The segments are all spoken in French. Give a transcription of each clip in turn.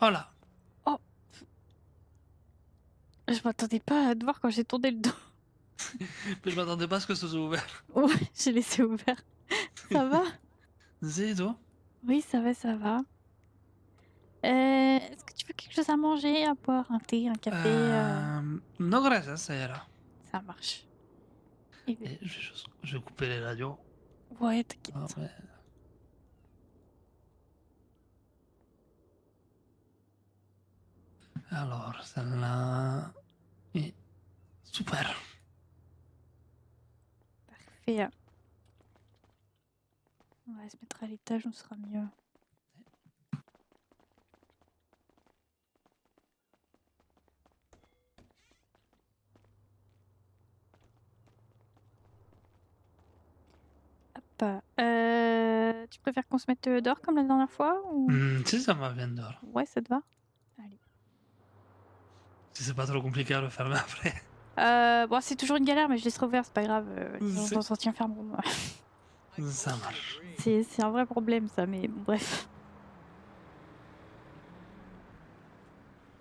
Oh là! Oh, je m'attendais pas à te voir quand j'ai tourné le dos. Je m'attendais pas à ce que ce soit ouvert. Ouais, j'ai laissé ouvert. Ça va? C'est toi? Oui, ça va, ça va. Est-ce que tu veux quelque chose à manger, à boire, un thé, un café? No gracias, ça ira. Ça marche. Eh ben, Et je vais couper les radios. ouais, Ah t'inquiète. ouais. Alors, celle-là est super. Parfait. On va se mettre à l'étage, on sera mieux. Hop. Tu préfères qu'on se mette dehors comme la dernière fois ou... Si ça m'a bien dehors. Ouais, ça te va? Allez. Si c'est pas trop compliqué à le fermer après. Bon, c'est toujours une galère, mais je laisserai ouvert, c'est pas grave. On C'est- s'en tient ferme. Ça marche. C'est un vrai problème, ça, mais bon, bref.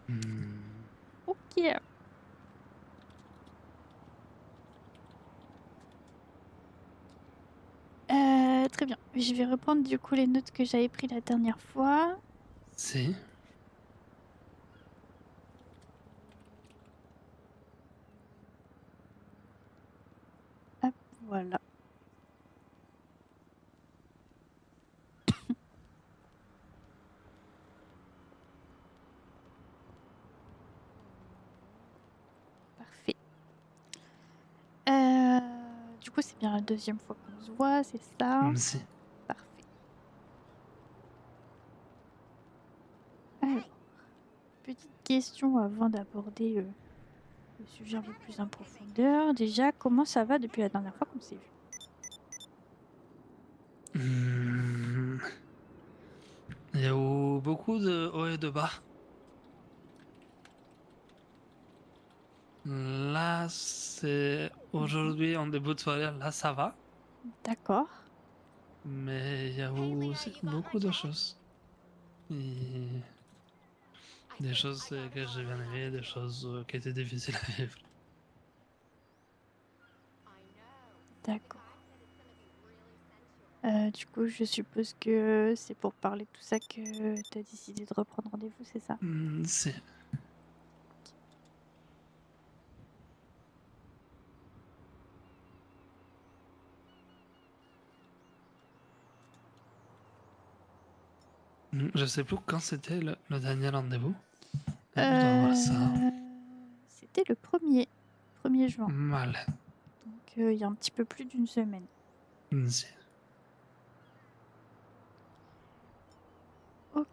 Hmm. Ok. Très bien. Je vais reprendre du coup les notes que j'avais prises la dernière fois. Si. Hop, voilà. Parfait. Du coup, c'est bien la deuxième fois qu'on se voit, c'est ça? Si. Parfait. Alors, petite question avant d'aborder le sujet un peu plus en profondeur. Déjà, comment ça va depuis la dernière fois qu'on s'est vu? Hmm. Il y a eu beaucoup de hauts et de bas. Là, c'est Mhm. aujourd'hui en début de soirée, là ça va. D'accord. Mais il y a eu aussi beaucoup de choses. Et des choses que j'ai bien aimées, des choses qui étaient difficiles à vivre. D'accord. Du coup, je suppose que c'est pour parler de tout ça que tu as décidé de reprendre rendez-vous, c'est ça? Si. Je sais plus quand c'était le dernier rendez-vous. Je dois voir ça. Euh, C'était le premier juin. Mal. Donc, il y a un petit peu plus d'une semaine. Si. Ok.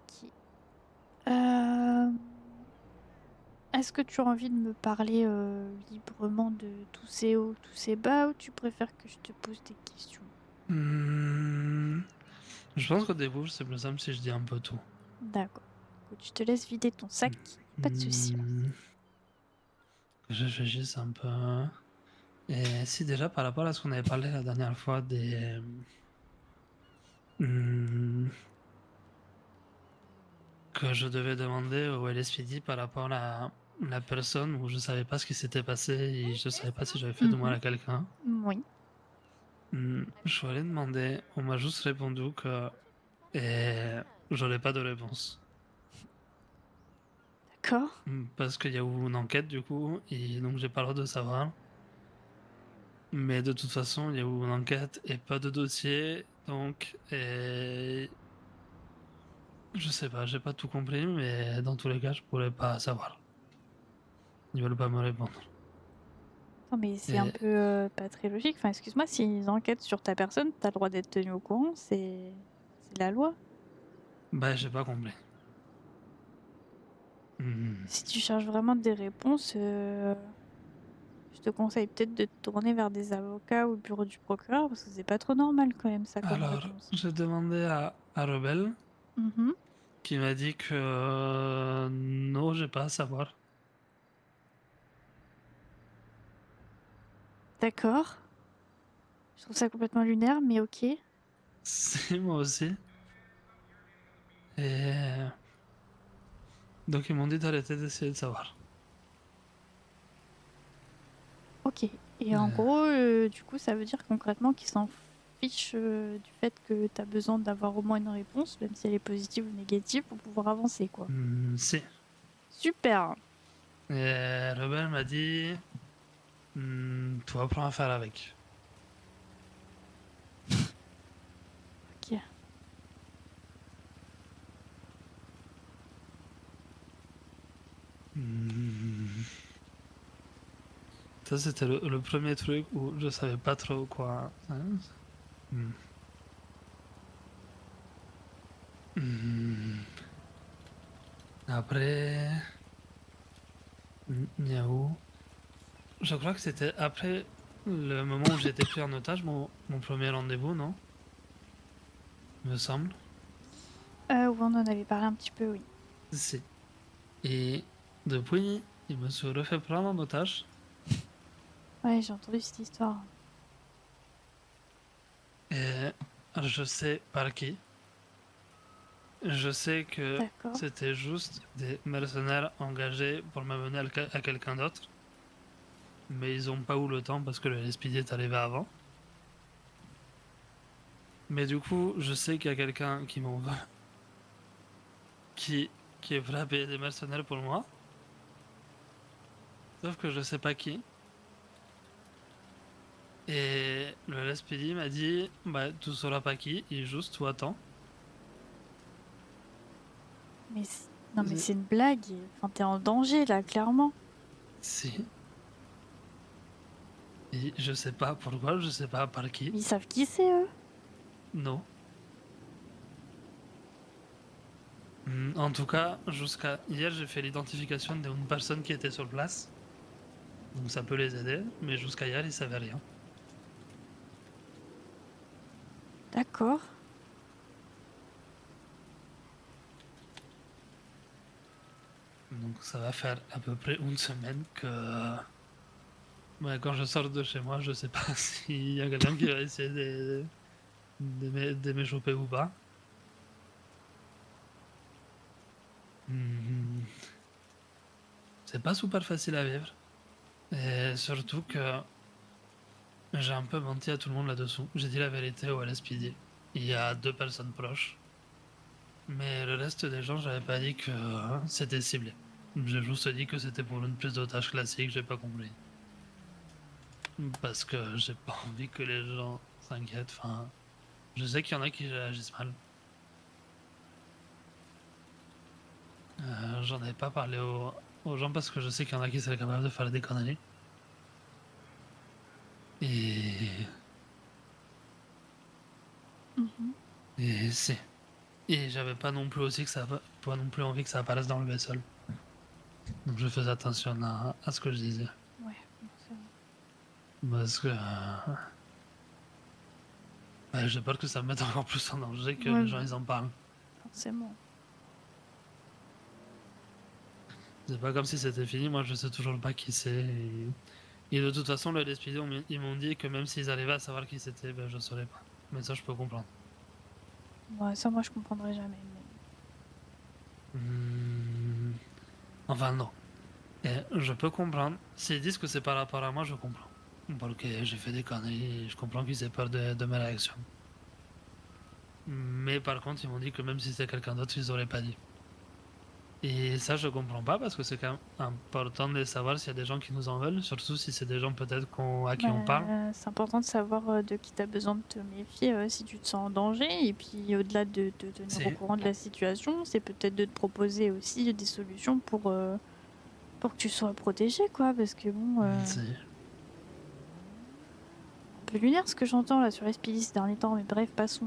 Euh, Est-ce que tu as envie de me parler librement de tous ces hauts, tous ces bas, ou tu préfères que je te pose des questions? Hmm, je pense qu'au début, c'est plus simple si je dis un peu tout. D'accord. Écoute, je te laisse vider ton sac. Pas de souci. Hmm, que je réfléchisse un peu. Et si déjà par rapport à ce qu'on avait parlé la dernière fois des... hmm, que je devais demander au LSPD par rapport à la personne où je savais pas ce qui s'était passé et je savais pas si j'avais fait du mal Mhm. à quelqu'un. Oui. Je voulais demander, on m'a juste répondu que et j'aurais pas de réponse. D'accord. Parce qu'il y a eu une enquête du coup, et donc j'ai pas le droit de savoir. Mais de toute façon, il y a eu une enquête et pas de dossier, donc je sais pas, j'ai pas tout compris, mais dans tous les cas, je pourrais pas savoir. Ils veulent pas me répondre. Non, mais c'est un Et peu pas très logique. Enfin, excuse-moi, s'ils enquêtent sur ta personne, t'as le droit d'être tenu au courant, c'est la loi. bah j'ai pas compris. Hmm. Si tu cherches vraiment des réponses, je te conseille peut-être de te tourner vers des avocats ou le bureau du procureur, parce que c'est pas trop normal quand même ça comme Alors, réponse. j'ai demandé à Rebelle, Mhm. qui m'a dit que non, j'ai pas à savoir. D'accord. Je trouve ça complètement lunaire, mais ok. C'est moi aussi. Et Donc ils m'ont dit d'arrêter d'essayer de savoir. Ok. Et en Euh, gros, du coup, ça veut dire concrètement qu'ils s'en fichent du fait que tu as besoin d'avoir au moins une réponse, même si elle est positive ou négative, pour pouvoir avancer, quoi. si. Super. Et Rebelle m'a dit, tu apprends à faire avec. Ok. Hmm. Ça, c'était le premier truc où je savais pas trop quoi. Hein. Hmm. Hmm. Après, Miaou. Je crois que c'était après le moment où j'ai été pris en otage, mon premier rendez-vous, non? Me semble. Oui, on en avait parlé un petit peu, oui. Si. Et depuis, il me suis refait prendre en otage. Ouais, j'ai entendu cette histoire. Et je sais par qui. Je sais que D'accord. c'était juste des mercenaires engagés pour m'amener à quelqu'un d'autre. Mais ils ont pas eu le temps parce que le LSPD est arrivé avant. Mais du coup, je sais qu'il y a quelqu'un qui m'en veut, qui, qui est prêt à payer des mercenaires pour moi. Sauf que je sais pas qui. Et le LSPD m'a dit, bah, tu sauras pas qui, et juste, tu attends. Mais non, mais c'est une blague. Enfin, t'es en danger, là, clairement. Si. Et je sais pas pourquoi, je sais pas par qui. Mais ils savent qui c'est, eux? Non. En tout cas, jusqu'à hier, j'ai fait l'identification d'une personne qui était sur place. Donc ça peut les aider, mais jusqu'à hier, ils savaient rien. D'accord. Donc ça va faire à peu près une semaine que ouais, quand je sors de chez moi, je sais pas s'il y a quelqu'un qui va essayer de me choper ou pas. Hmm, C'est pas super facile à vivre. Et surtout que j'ai un peu menti à tout le monde là-dessous. J'ai dit la vérité au LSPD. Il y a 2 personnes proches. Mais le reste des gens, j'avais pas dit que c'était ciblé. J'ai juste dit que c'était pour une prise d'otage classique, j'ai pas compris. Parce que j'ai pas envie que les gens s'inquiètent. Enfin, je sais qu'il y en a qui réagissent mal. J'en ai pas parlé aux gens parce que je sais qu'il y en a qui seraient capables de faire des conneries. Et, Mhm. et c'est. Et j'avais pas non plus aussi que ça, pas non plus envie que ça apparaisse dans le vaisseau. Donc je faisais attention à ce que je disais. Ouais, bon, ça va. Parce que ouais, j'ai peur que ça me mette encore plus en danger que Ouais, les bah, gens ils en parlent. forcément. C'est pas comme si c'était fini, moi je sais toujours pas qui c'est. Et de toute façon, le LSPD, ils m'ont dit que même s'ils arrivaient à savoir qui c'était, ben, je saurais pas. Mais ça, je peux comprendre. Ouais, ça, moi, je comprendrai jamais. Hmm, Enfin, non. Et je peux comprendre. S'ils disent que c'est par rapport à moi, je comprends. Parce que j'ai fait des conneries et je comprends qu'ils aient peur de mes réactions. Mais par contre, ils m'ont dit que même si c'était quelqu'un d'autre, ils auraient pas dit. Et ça, je comprends pas parce que c'est quand même important de savoir s'il y a des gens qui nous en veulent, surtout si c'est des gens peut-être à qui on parle. C'est important de savoir de qui tu as besoin de te méfier si tu te sens en danger. Et puis, au-delà de te tenir au C'est. courant de la situation, c'est peut-être de te proposer aussi des solutions pour que tu sois protégé, quoi. Parce que bon, C'est. un peu lunaire ce que j'entends là sur SPD ces derniers temps. Mais bref, passons.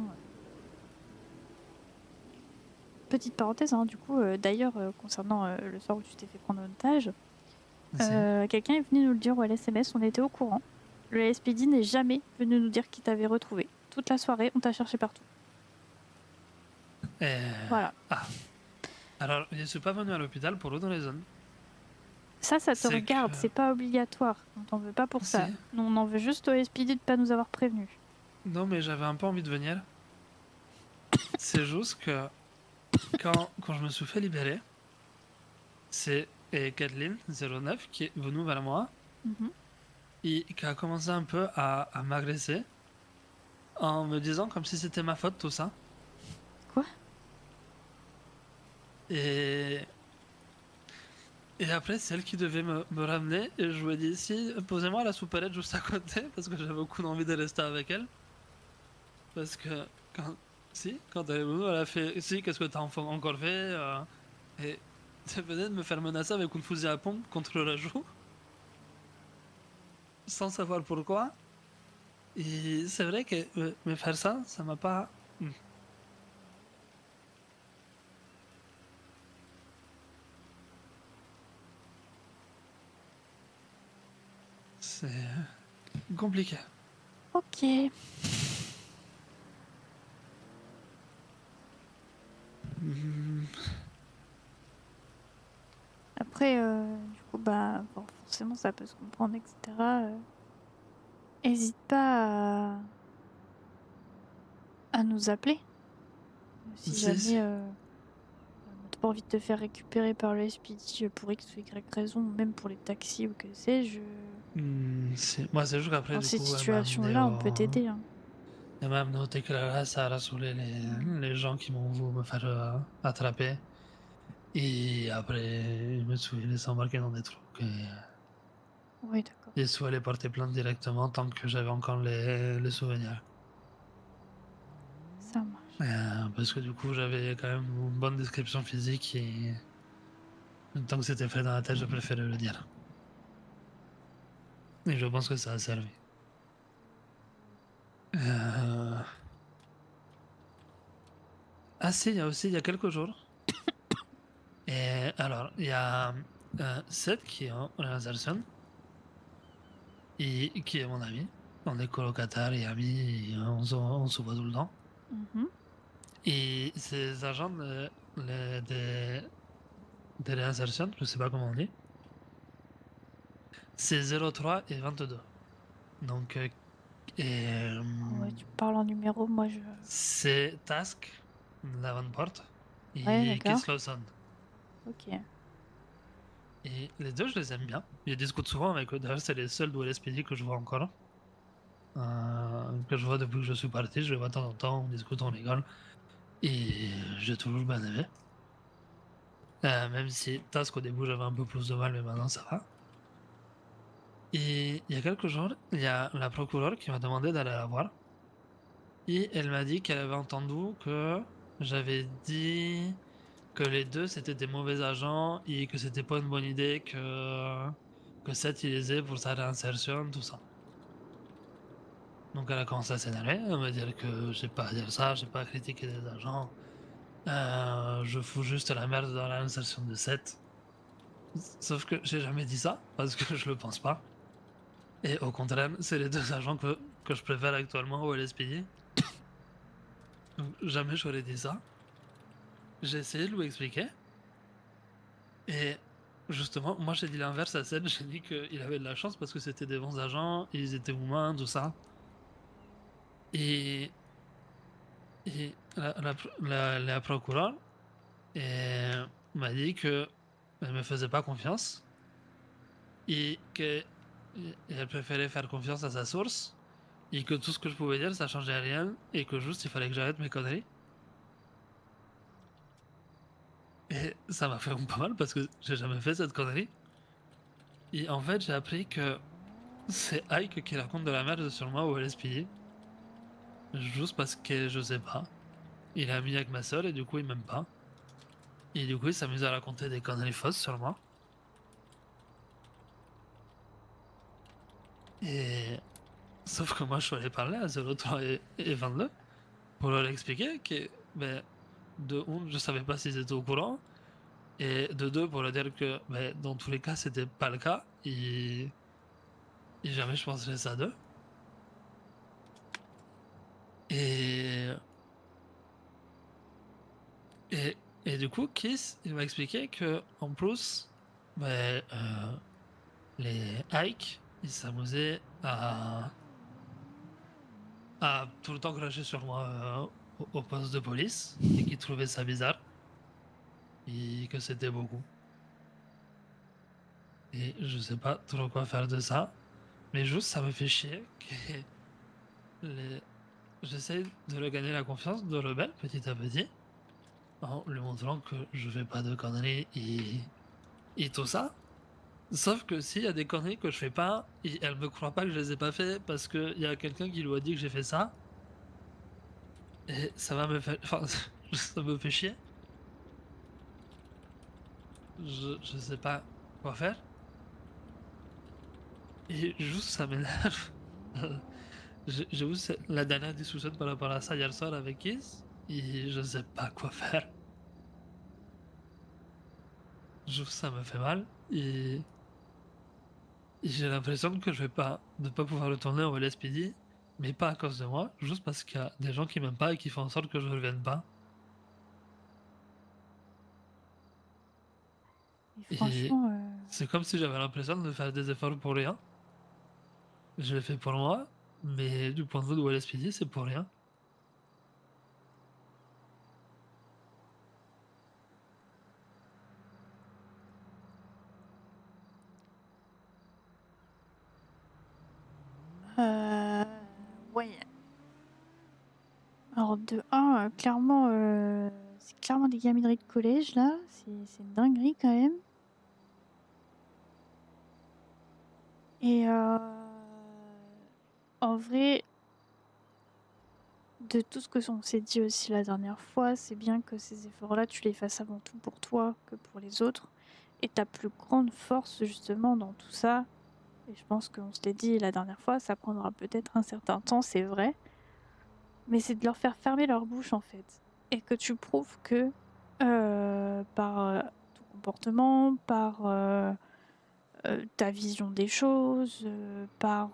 Petite parenthèse, hein, du coup, d'ailleurs, concernant le soir où tu t'es fait prendre en otage, C'est. quelqu'un est venu nous le dire au LSMS, on était au courant. Le LSPD n'est jamais venu nous dire qu'il t'avait retrouvé. Toute la soirée, on t'a cherché partout. Voilà. Ah. Alors, je suis pas venu à l'hôpital pour une raison. Ça te C'est que. regarde, c'est pas obligatoire. On t'en veut pas pour ça. C'est. Nous, on en veut juste au LSPD de pas nous avoir prévenus. Non, mais j'avais un peu envie de venir. C'est juste que quand je me suis fait libérer, C'est Kathleen, 09, qui est venue vers moi Mhm. et qui a commencé un peu à m'agresser en me disant comme si c'était ma faute tout ça. Quoi? Et, et après, c'est elle qui devait me ramener et je lui ai dit si, posez-moi la soupelette juste à côté parce que j'avais beaucoup envie de rester avec elle. Parce que quand elle est venue, elle a fait si, qu'est-ce que t'as encore fait et elle venait de me faire menacer avec une fusée à pompe contre la joue sans savoir pourquoi. Et c'est vrai que me faire ça, ça m'a pas. Hmm. C'est compliqué. Ok. Hmm. Après, du coup, bah, bon, forcément, ça peut se comprendre, etc. Hésite pas à nous appeler. Si Si, jamais si. t'as pas envie de te faire récupérer par le SPD pour X ou Y raison, ou même pour les taxis ou que sais-je. Moi, c'est juste qu'après, Dans du ces coup, elle m'a amené situations-là, on peut t'aider, hein. Elle m'a amené au Teklara, ça a rassuré les gens qui m'ont voulu me faire attraper. Et après, je me suis laissé embarquer dans des trucs. Oui, d'accord. Et soit aller porter plainte directement tant que j'avais encore les souvenirs. Ça marche. Parce que du coup, j'avais quand même une bonne description physique et tant que c'était fait dans la tête, je préférais le dire. Et je pense que ça a servi. Euh, Ah si, il y a quelques jours. Et alors, il y a Seth qui est en réinsertion et qui est mon ami. On est colocataires et amis, et on se voit tout le temps. Mhm. Et ces agents de réinsertion, je sais pas comment on dit, c'est 03 et 22. Donc, Ouais, tu parles en numéro, moi je. c'est Task, Davenport, Ouais, et d'accord. Keith Lawson. Ok. Et les deux, je les aime bien. Je discute souvent avec eux. D'ailleurs, c'est les seuls de LSPD que je vois encore. Que je vois depuis que je suis parti. Je les vois de temps en temps, on discute, on rigole. Et j'ai toujours bien aimé. Même si Task, au début, j'avais un peu plus de mal, mais maintenant, ça va. Et il y a quelques jours, il y a la procureure qui m'a demandé d'aller la voir. Et elle m'a dit qu'elle avait entendu que j'avais dit que les deux c'était des mauvais agents et que c'était pas une bonne idée que Seth il les ait pour sa réinsertion, tout ça. Donc elle a commencé à s'énerver, à me dire que j'ai pas à dire ça, j'ai pas à critiquer des agents. Je fous juste la merde dans la réinsertion de Seth. Sauf que j'ai jamais dit ça, parce que je le pense pas. Et au contraire, c'est les deux agents que je préfère actuellement au LSPD. Donc jamais j'aurais dit ça. J'ai essayé de lui expliquer. Et justement, moi j'ai dit l'inverse à Seth. J'ai dit qu'il avait de la chance parce que c'était des bons agents, ils étaient humains, tout ça. Et, et la procureure m'a dit que elle me faisait pas confiance et qu'elle préférait faire confiance à sa source et que tout ce que je pouvais dire, ça changeait rien et que juste il fallait que j'arrête mes conneries. Et ça m'a fait pas mal parce que j'ai jamais fait cette connerie. Et en fait, j'ai appris que c'est Ike qui raconte de la merde sur moi au LSPD. Juste parce que je sais pas. Il est ami avec ma soeur et du coup il m'aime pas. Et du coup il s'amuse à raconter des conneries fausses sur moi. Et sauf que moi je suis allé parler à 03 et 22 pour leur expliquer que ben, de un, je savais pas s'ils étaient au courant. Et de deux, pour leur dire que ben, dans tous les cas c'était pas le cas. Et jamais je penserais ça d'eux. Et, et du coup Kiss il m'a expliqué que en plus ben, les Ike ils s'amusaient à tout le temps cracher sur moi au poste de police et qui trouvait ça bizarre et que c'était beaucoup. Et je sais pas trop quoi faire de ça. Mais juste, ça me fait chier que les... j'essaie de le gagner la confiance de Rebelle petit à petit, en lui montrant que je fais pas de conneries et tout ça. Sauf que s'il y a des conneries que je fais pas, et elle me croit pas que je les ai pas fait parce qu'il y a quelqu'un qui lui a dit que j'ai fait ça, et ça va me faire... Enfin, ça me fait chier. Je sais pas quoi faire. Et juste, ça m'énerve. J'ai eu la dernière discussion par rapport à ça hier soir avec Kiss, et je sais pas quoi faire. Juste, ça me fait mal, et j'ai l'impression que je vais pas, de pas pouvoir retourner au LSPD, mais pas à cause de moi, juste parce qu'il y a des gens qui m'aiment pas et qui font en sorte que je revienne pas. Et Et franchement, c'est comme si j'avais l'impression de faire des efforts pour rien. Je l'ai fait pour moi, mais du point de vue de LSPD, c'est pour rien. euh, ouais. Alors de un, clairement, c'est clairement des gamineries de collège là. C'est une dinguerie quand même. Et en vrai, de tout ce que on s'est dit aussi la dernière fois, c'est bien que ces efforts-là, tu les fasses avant tout pour toi que pour les autres. Et ta plus grande force justement dans tout ça, et je pense qu'on se l'est dit la dernière fois, ça prendra peut-être un certain temps, c'est vrai, mais c'est de leur faire fermer leur bouche en fait. Et que tu prouves que par ton comportement, par ta vision des choses, par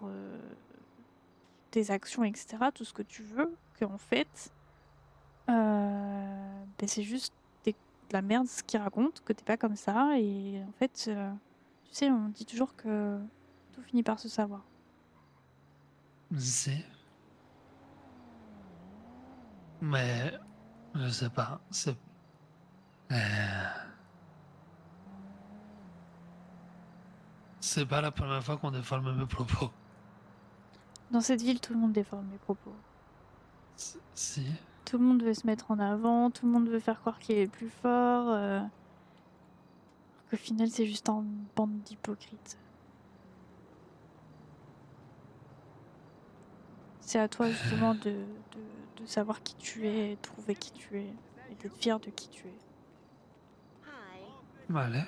tes actions, etc., tout ce que tu veux, qu'en fait, ben c'est juste de la merde ce qu'ils racontent, que t'es pas comme ça, et en fait, tu sais, on dit toujours que tout finit par se savoir. Si, mais je sais pas. Euh, c'est pas la première fois qu'on déforme mes propos. Dans cette ville, tout le monde déforme les propos. Si. Tout le monde veut se mettre en avant, tout le monde veut faire croire qu'il est le plus fort, alors qu'au final, c'est juste une bande d'hypocrites. C'est à toi justement de savoir qui tu es, de trouver qui tu es, et d'être fier de qui tu es. Allez.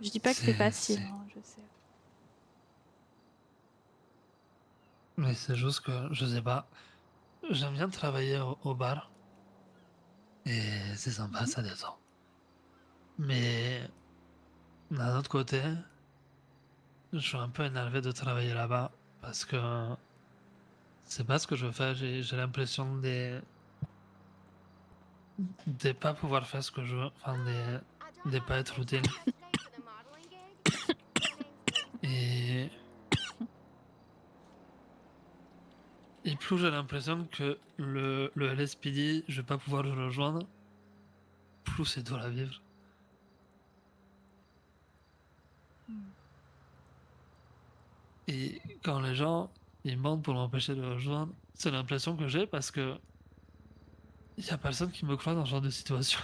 Je dis pas que c'est C'est, facile, c'est... hein, je sais. Mais c'est juste que, je sais pas. J'aime bien travailler au bar. Et c'est sympa, Mhm. ça détend. Mais d'un autre côté, je suis un peu énervé de travailler là-bas. Parce que c'est pas ce que je fais. J'ai l'impression de pas pouvoir faire ce que je veux. Enfin, de pas être utile. Et, et plus j'ai l'impression que le LSPD, je vais pas pouvoir le rejoindre, plus c'est dur à vivre. Hmm. Et quand les gens ils mentent pour m'empêcher de le rejoindre, c'est l'impression que j'ai parce que y a personne qui me croit dans ce genre de situation.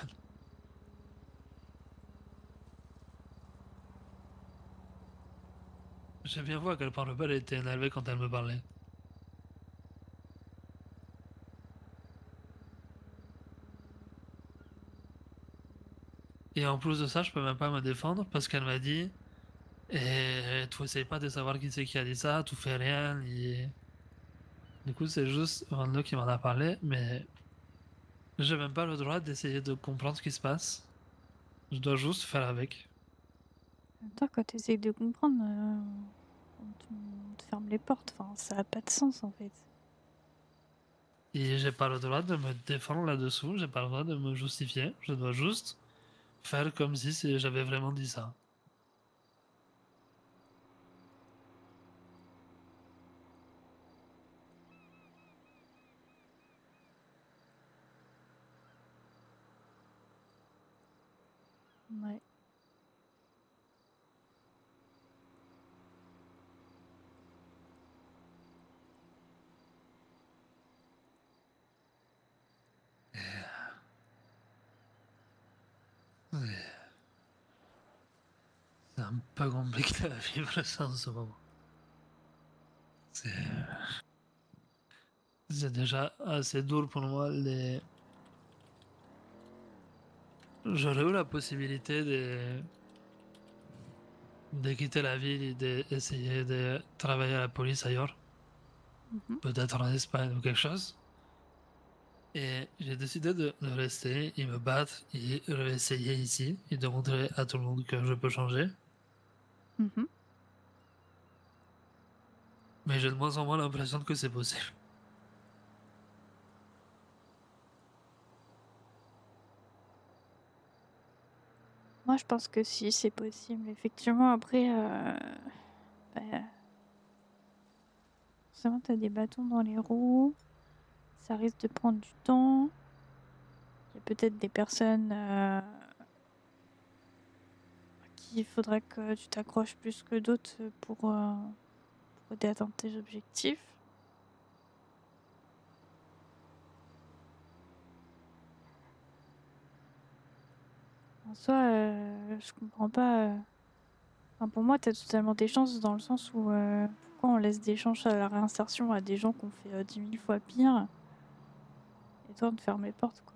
J'ai bien vu à quel point le bel était énervé quand elle me parlait. Et en plus de ça, je peux même pas me défendre parce qu'elle m'a dit tu essayes pas de savoir qui c'est qui a dit ça, tu fais rien. Et... Du coup, c'est juste Rando qui m'en a parlé, mais j'ai même pas le droit d'essayer de comprendre ce qui se passe. Je dois juste faire avec. En même temps, quand tu essayes de comprendre, on te ferme les portes. Enfin, ça n'a pas de sens en fait. Et j'ai pas le droit de me défendre là-dessous, j'ai pas le droit de me justifier. Je dois juste faire comme si j'avais vraiment dit ça. Ouais. Ouais, c'est un peu compliqué à vivre ça en ce moment. C'est c'est déjà assez dur pour moi. J'aurais eu la possibilité de quitter la ville et d'essayer de travailler à la police ailleurs, Mhm. peut-être en Espagne ou quelque chose. Et j'ai décidé de rester et me battre et réessayer ici et de montrer à tout le monde que je peux changer. Mhm. Mais j'ai de moins en moins l'impression que c'est possible. Moi, je pense que si, c'est possible. Effectivement, après, bah, forcément, t'as des bâtons dans les roues. Ça risque de prendre du temps. Il y a peut-être des personnes à qui il faudrait que tu t'accroches plus que d'autres pour aider à atteindre tes objectifs. En soi, je comprends pas. Enfin, pour moi, t'as totalement des chances dans le sens où pourquoi on laisse des chances à la réinsertion à des gens qui ont fait 10 000 fois pire et toi, on te ferme les portes, quoi.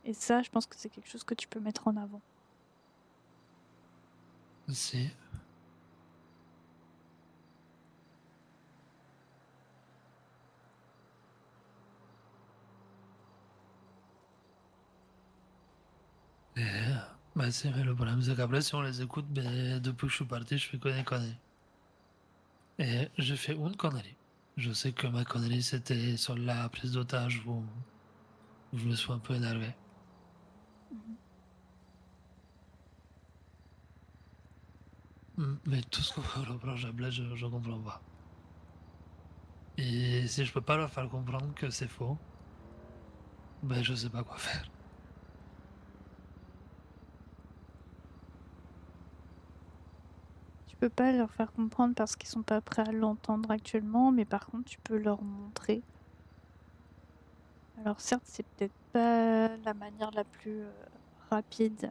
Et ça, je pense que c'est quelque chose que tu peux mettre en avant. Si. Et, bah si, mais le problème c'est qu'après, si on les écoute, ben, depuis que je suis parti, je fais que des conneries. Et j'ai fait une connerie. Je sais que ma connerie, c'était sur la prise d'otage où je me suis un peu énervé. Mhm. Mais tout ce qu'on me reproche à Blaise, je comprends pas. Et si je peux pas leur faire comprendre que c'est faux, ben je sais pas quoi faire. Tu peux pas leur faire comprendre parce qu'ils sont pas prêts à l'entendre actuellement, mais par contre, tu peux leur montrer. Alors certes, c'est peut-être pas la manière la plus rapide,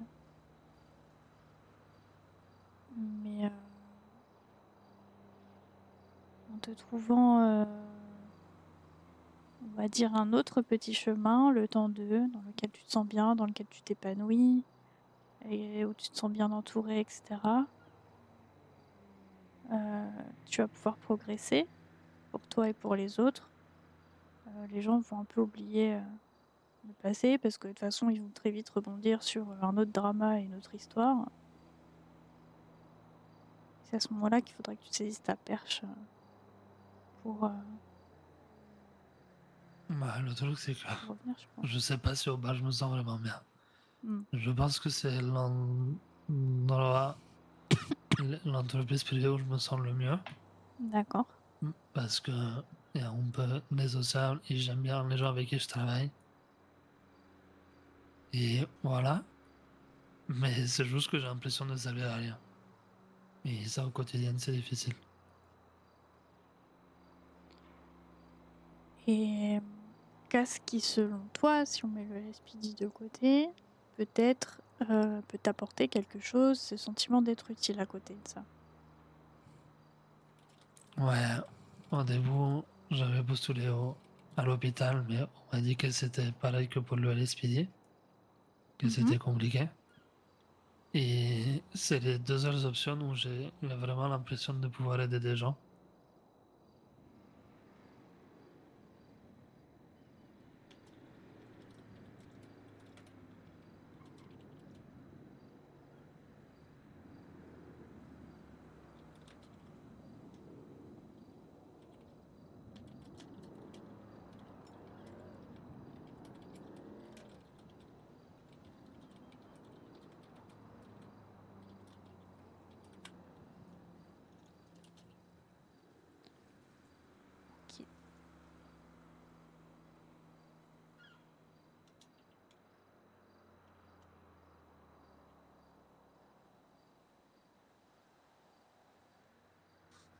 mais en te trouvant, on va dire, un autre petit chemin, le temps d'eux, dans lequel tu te sens bien, dans lequel tu t'épanouis, et où tu te sens bien entouré, etc., tu vas pouvoir progresser pour toi et pour les autres. Les gens vont un peu oublier le passé parce que de toute façon, ils vont très vite rebondir sur un autre drama et une autre histoire. C'est à ce moment-là qu'il faudrait que tu saisisses ta perche pour, Bah, le truc, c'est que pour revenir, je pense. je sais pas si au bar je me sens vraiment bien. Hmm. Je pense que c'est l'endroit, l'entreprise privée où je me sens le mieux. D'accord. Parce que il y a un peu des sociables et j'aime bien les gens avec qui je travaille. Et voilà. Mais c'est juste que j'ai l'impression de servir à rien. Et ça, au quotidien, c'est difficile. Et qu'est-ce qui, selon toi, si on met le SPD de côté, peut-être peut t'apporter quelque chose, ce sentiment d'être utile à côté de ça? Ouais, au début, j'avais postulé à l'hôpital, mais on m'a dit que c'était pareil que pour le LSPD, que Mhm. c'était compliqué. Et c'est les deux seules options où j'ai vraiment l'impression de pouvoir aider des gens.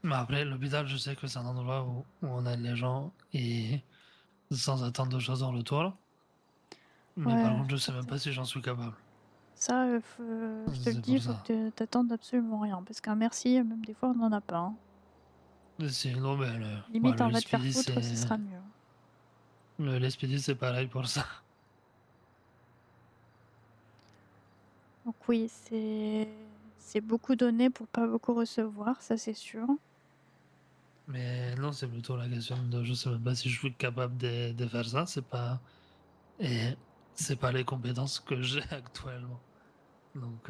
Mais après, l'hôpital, je sais que c'est un endroit où on aide les gens et sans attendre de choses en retour. Mais par Ouais, contre, je sais ça, même pas si j'en suis capable. ça, je te le C'est dis, il pour faut ça. que t'attendes absolument rien. Parce qu'un merci, même des fois, on n'en a pas, hein. Sinon, ben, Limite, le on va te faire SPD, foutre, ce sera mieux. le SPD, c'est pareil pour ça. Donc oui, c'est beaucoup donné pour pas beaucoup recevoir, ça c'est sûr. Mais non, c'est plutôt la question de je sais même pas si je suis capable de faire ça. Et c'est pas les compétences que j'ai actuellement. Donc,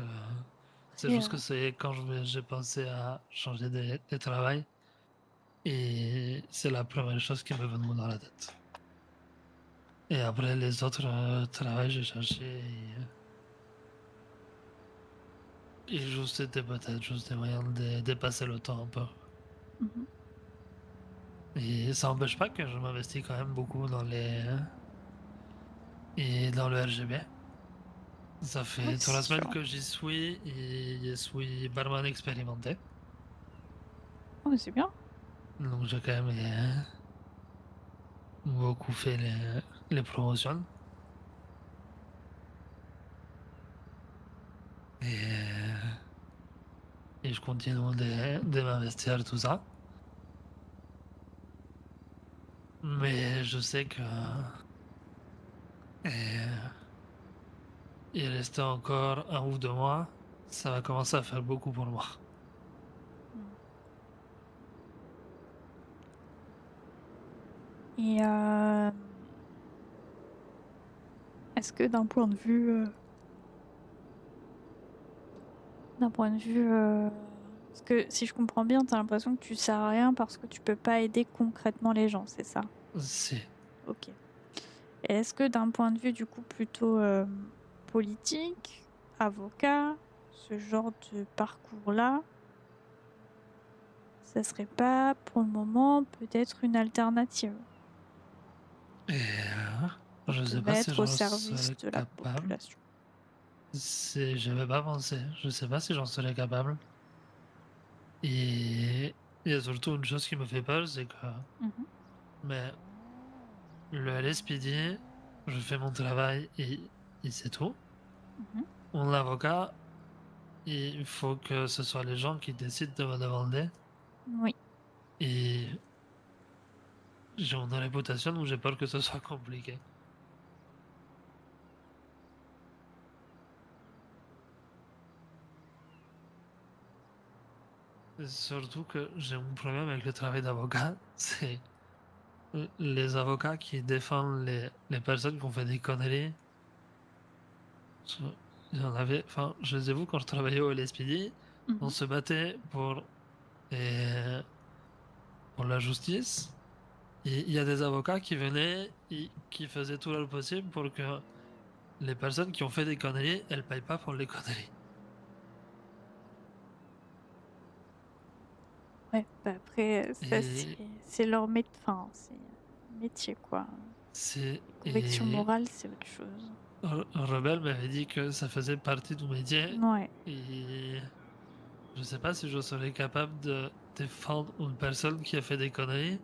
c'est Après, juste que c'est quand j'ai pensé à changer de travail et c'est la première chose qui me venue dans la tête. Et après, les autres travails, j'ai cherché et juste c'était peut-être juste des moyens de dépasser le temps un peu. mhm. Et ça n'empêche pas que je m'investis quand même beaucoup et dans le RGB. Ça Oui, fait trois c'est semaines sûr. que j'y suis et je suis barman expérimenté. Oh, c'est bien. Donc j'ai quand même beaucoup fait les promotions. Et, et je continue de m'investir tout ça. Mais je sais que euh, il reste encore un ou deux mois. Ça va commencer à faire beaucoup pour moi. Mm. Et est-ce que d'un point de vue, parce que si je comprends bien, t'as l'impression que tu sers à rien parce que tu peux pas aider concrètement les gens, c'est ça? Si. Ok. Et est-ce que d'un point de vue du coup plutôt politique, avocat, ce genre de parcours-là, ça serait pas pour le moment peut-être une alternative Et pour je te sais pas si mettre au j'en service serais de la capable. population? Je vais pas penser. Je sais pas si j'en serais capable. Et il y a surtout une chose qui me fait peur, c'est que Mhm, mais le LSPD, je fais mon travail et c'est tout. mhm. Mon avocat, il faut que ce soit les gens qui décident de me demander. Oui, Et j'ai une réputation où j'ai peur que ce soit compliqué. Et surtout que j'ai un problème avec le travail d'avocat, c'est les avocats qui défendent les personnes qui ont fait des conneries. Je- Il y en avait, enfin, je les ai vus quand je travaillais au LSPD, on mhm. se battait et, pour la justice. Et il y a des avocats qui venaient et qui faisaient tout leur possible pour que les personnes qui ont fait des conneries, elles payent pas pour les conneries. Ouais, bah après, ça Et c'est leur enfin, c'est métier quoi. c'est Les corrections et morales, c'est autre chose. Rebelle m'avait dit que ça faisait partie du métier Ouais, et je sais pas si je serais capable de défendre une personne qui a fait des conneries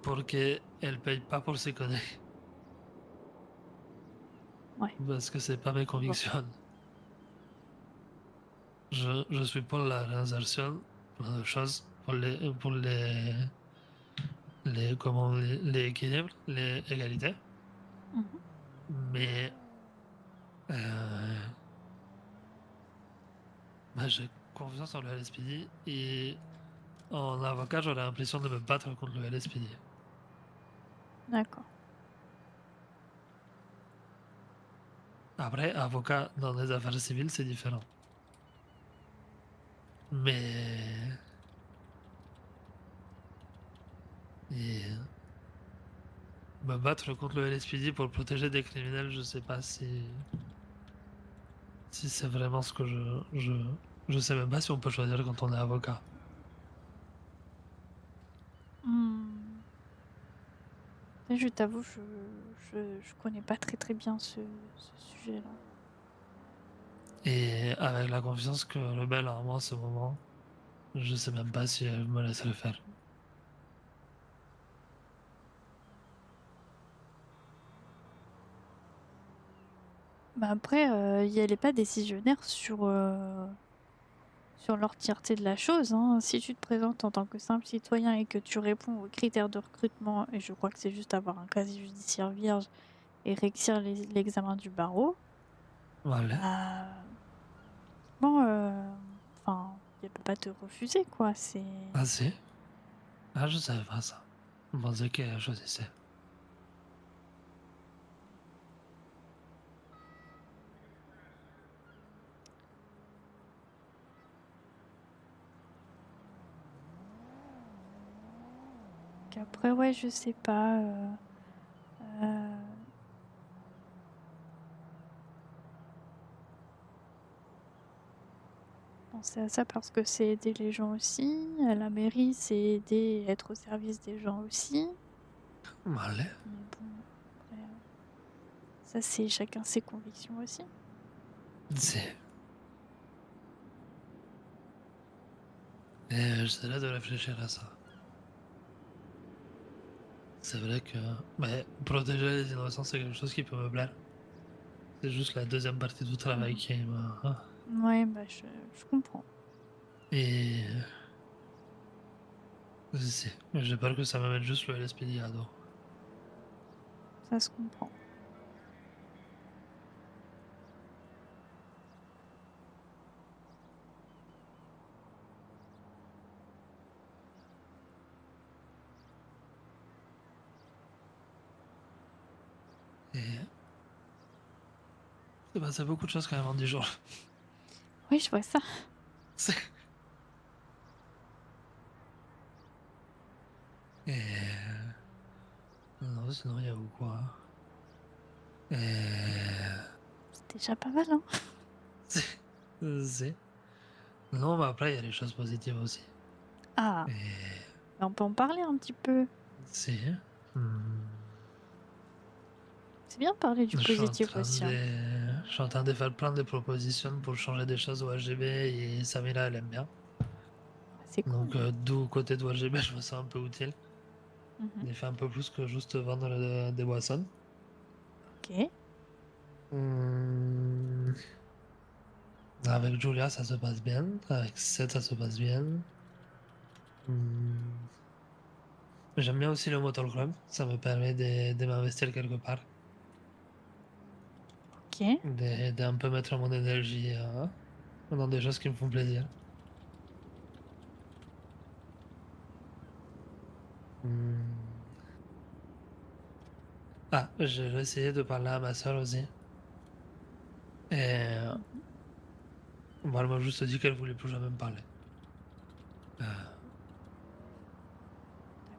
pour qu'elle paye pas pour ses conneries ouais, parce que c'est pas mes je vois. convictions. Je suis pour la réinsertion, plein de choses, comment les équilibres, les égalités, Mhm. mais euh, bah, j'ai confiance en le LSPD et en avocat, j'aurais l'impression de me battre contre le LSPD. D'accord. Après, avocat dans les affaires civiles, c'est différent. Mais et me battre contre le LSPD pour protéger des criminels, je sais pas si c'est vraiment ce que je sais même pas si on peut choisir quand on est avocat. Hmm. Je t'avoue, je connais pas très très bien ce sujet-là. Et avec la confiance que Rebelle a en moi en ce moment, Je sais même pas si elle me laisserait faire. Bah après, elle est pas décisionnaire sur l'entièreté de la chose, hein. Si tu te présentes en tant que simple citoyen et que tu réponds aux critères de recrutement, et je crois que c'est juste avoir un casier judiciaire vierge et réussir l'examen du barreau, Vale. bah, bon, enfin, elle peut pas te refuser, quoi. C'est Ah si? Ah, je savais pas ça. Je pensais qu'elle choisissait. qu'après, ouais, je sais pas. Euh, penser à ça parce que c'est aider les gens aussi. À la mairie, c'est aider, être au service des gens aussi. Vale. Mais bon, après, ça, c'est chacun ses convictions aussi. Si. Et j'essaierai de réfléchir à ça. C'est vrai que protéger les innocents, c'est quelque chose qui peut me plaire. C'est juste la deuxième partie du travail Mhm. qui me... Ouais, bah, je comprends. Et... Si. J'ai peur que ça me mette juste le LSPD à dos. Ça se comprend. Et... C'est passé beaucoup de choses quand même en 10 jours. Oui, je vois ça. C'est- Et... Non, sinon il y a où quoi. Et... C'est déjà pas mal, hein. C'est... c'est- Non, mais après il y a des choses positives aussi. Ah, Et... mais on peut en parler un petit peu. Si. Hmm. C'est bien de parler du Je suis en positif train aussi, hein. je suis en train de faire plein de propositions pour changer des choses au RGB et Samira elle aime bien. C'est Donc cool. d'où côté de RGB je me sens un peu utile. Mhm. Il fait un peu plus que juste vendre des boissons. Ok. Hmm. Avec Julia ça se passe bien. Avec Seth ça se passe bien. Hmm. J'aime bien aussi le Motor Club. Ça me permet de m'investir quelque part. Ok. D'un peu mettre mon énergie dans des choses qui me font plaisir. Hmm. Ah, je vais essayer de parler à ma soeur aussi. Et Mhm. bon, elle m'a juste dit qu'elle voulait plus jamais me parler. Euh,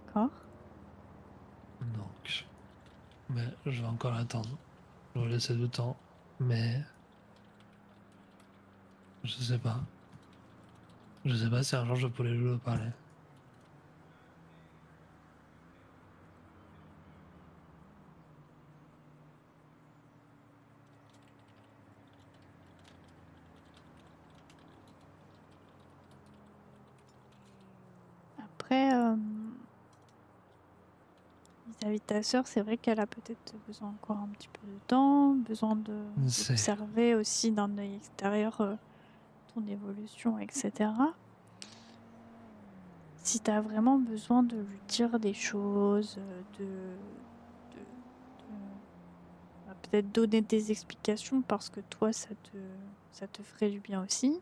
D'accord. donc, mais je vais encore attendre. Je vais laisser du temps. Mais je sais pas. Je sais pas si un jour je pourrais lui parler. Après, vis-à-vis de ta sœur, c'est vrai qu'elle a peut-être besoin encore un petit peu de temps, besoin C'est. d'observer aussi d'un œil extérieur ton évolution, etc. Si tu as vraiment besoin de lui dire des choses, bah, peut-être donner des explications parce que toi, ça te ferait du bien aussi.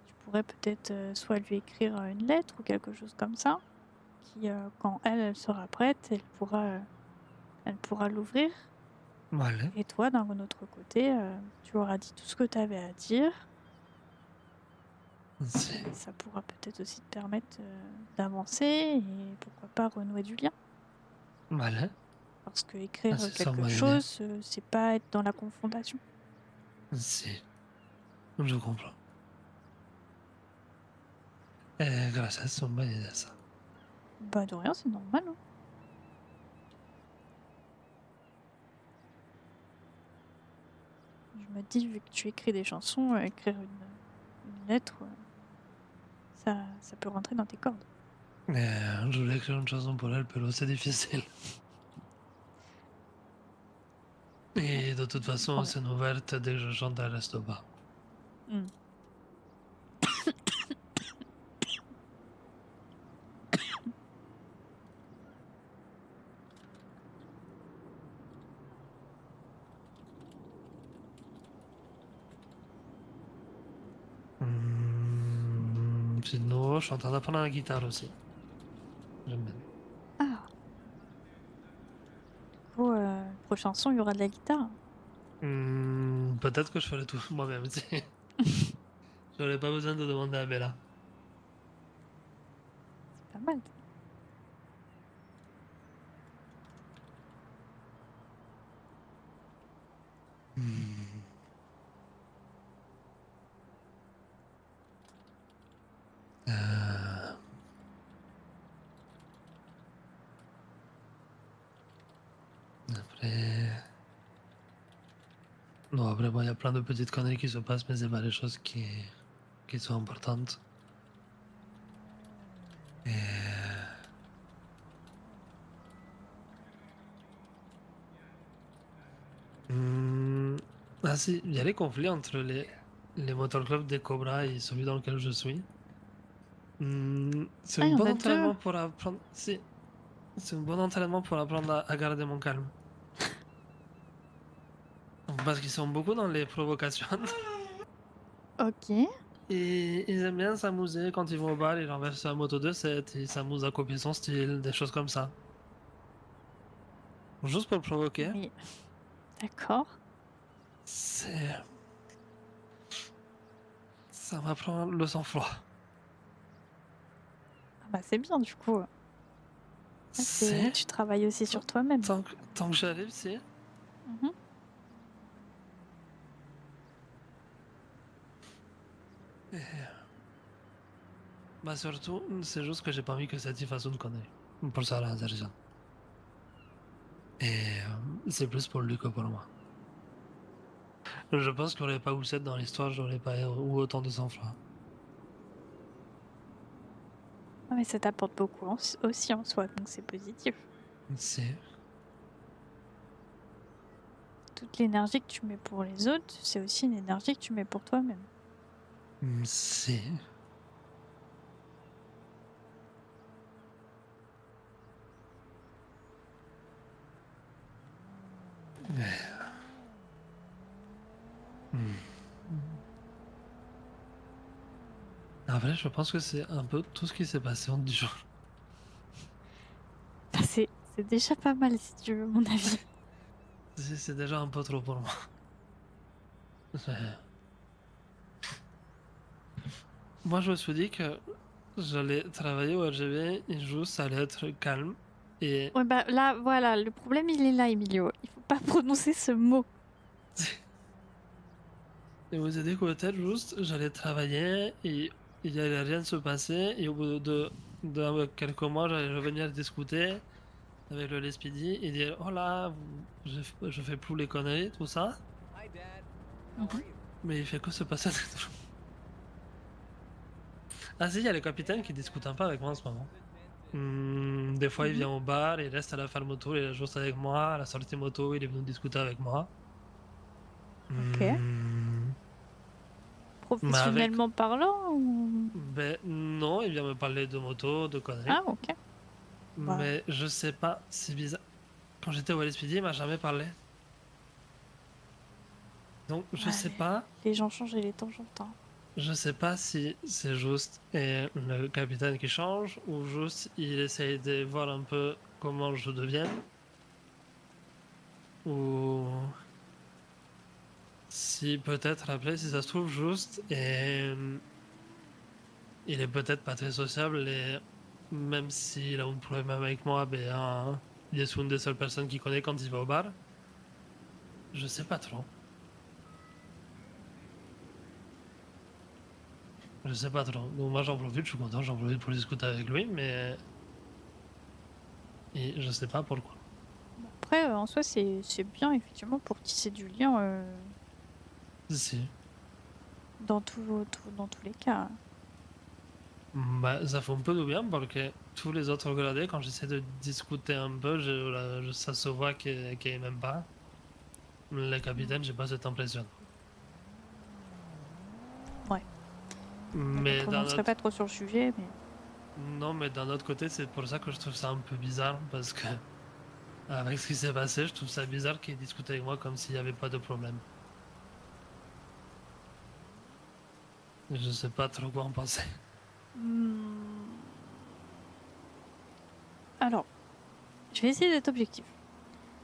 Tu pourrais peut-être soit lui écrire une lettre ou quelque chose comme ça, qui, quand elle sera prête, elle pourra l'ouvrir. Vale. Et toi, d'un autre côté, tu auras dit tout ce que tu avais à dire. C'est. Et ça pourra peut-être aussi te permettre d'avancer et pourquoi pas renouer du lien. Vale. Parce que Ah, écrire c'est ça, quelque bonne idée. chose, c'est pas être dans la confrontation. Si. Je comprends. Et grâce à son bonne idée, ça. Bah de rien, c'est normal, hein. Je me dis, vu que tu écris des chansons, écrire une lettre, ça peut rentrer dans tes cordes. Je voulais écrire une chanson pour elle, pero c'est difficile. Et de toute façon, Ouais. c'est une ouverte, dès que je chante, elle reste pas. Hmm. Sinon, je suis en train d'apprendre la guitare aussi. J'aime bien. Ah, du coup, prochaine chanson, il y aura de la guitare. Peut-être que je ferai tout moi-même. J'aurais pas besoin de demander à Bella. C'est pas mal. Hmm. Euh, Après. Non, après, bon, il y a plein de petites conneries qui se passent, mais c'est pas des choses qui sont importantes. Et... Ah si, il y a les conflits entre les motorclubs des Cobra et celui dans lequel je suis. C'est Ah, un il y en bon a deux. entraînement pour apprendre. Si, c'est un bon entraînement pour apprendre à garder mon calme. Parce qu'ils sont beaucoup dans les provocations. Ok. Et ils aiment bien s'amuser quand ils vont au bar, ils renversent sa moto de 7, ils s'amusent à copier son style, des choses comme ça. Juste pour le provoquer. Mais d'accord. C'est. Ça m'apprend le sang-froid. Ah bah c'est bien du coup. Ah, C'est. tu travailles aussi sur toi-même. Tant que j'arrive, c'est. Mhm. Bah surtout, c'est juste que j'ai pas envie que cette fasse une connerie. Pour ça, la Azerjan. Et c'est plus pour lui que pour moi. Je pense qu'il n'y aurait pas Ousset dans l'histoire, j'aurais pas eu autant de sang-froid. Ah, mais ça t'apporte beaucoup aussi en soi, donc c'est positif. C'est. Toute l'énergie que tu mets pour les autres, c'est aussi une énergie que tu mets pour toi-même. C'est. Hmm. En vrai, je pense que c'est un peu tout ce qui s'est passé en 10 jours. Enfin, c'est déjà pas mal si tu veux mon avis. C'est déjà un peu trop pour moi. Moi, je me suis dit que j'allais travailler au RGB et juste ça allait être calme. Et, Ouais bah là, voilà, le problème il est là, Emilio. Il faut pas prononcer ce mot. et vous avez dit qu'au tête, juste, j'allais travailler et il n'y allait rien se passer. Et au bout de quelques mois, j'allais revenir discuter avec le Lespidi et dire oh là, je fais plus les conneries, tout ça. Mhm. Mais il fait que se passer des trucs. Ah si, il y a le capitaine qui discute un peu avec moi en ce moment. Des fois, il Mhm. vient au bar, il reste à la ferme moto, il est juste avec moi. À la sortie moto, il est venu discuter avec moi. Ok. Hmm, mais avec. Professionnellement parlant ou... Ben non, il vient me parler de moto, de conneries. Ah, ok. Bah, Mais je sais pas, c'est bizarre. Quand j'étais au LSPD, il m'a jamais parlé. Donc je ouais, sais pas. les gens changent et les temps changent. Hein. Je sais pas si c'est juste le capitaine qui change ou juste il essaye de voir un peu comment je deviens. Ou si peut-être après, si ça se trouve juste et il est peut-être pas très sociable et même s'il a un problème avec moi, ben il est une des seules personnes qu'il connaît quand il va au bar. Je sais pas trop. Je sais pas trop. Donc moi j'en profite, je suis content, j'en profite pour discuter avec lui, mais et je sais pas pourquoi. Après, en soi, c'est bien, effectivement, pour tisser du lien Si. dans tous les cas. Bah, ça fait un peu de bien parce que tous les autres gradés, quand j'essaie de discuter un peu, ça se voit qu'il même pas. Le Mm. capitaine, j'ai pas cette impression. Ouais. Je me Mais d'un prononcerai autre... pas trop sur le sujet, mais Non, mais d'un autre côté, c'est pour ça que je trouve ça un peu bizarre parce que avec ce qui s'est passé, je trouve ça bizarre qu'il discute avec moi comme s'il n'y avait pas de problème. Je sais pas trop quoi en penser. Hmm. Alors, je vais essayer d'être objectif.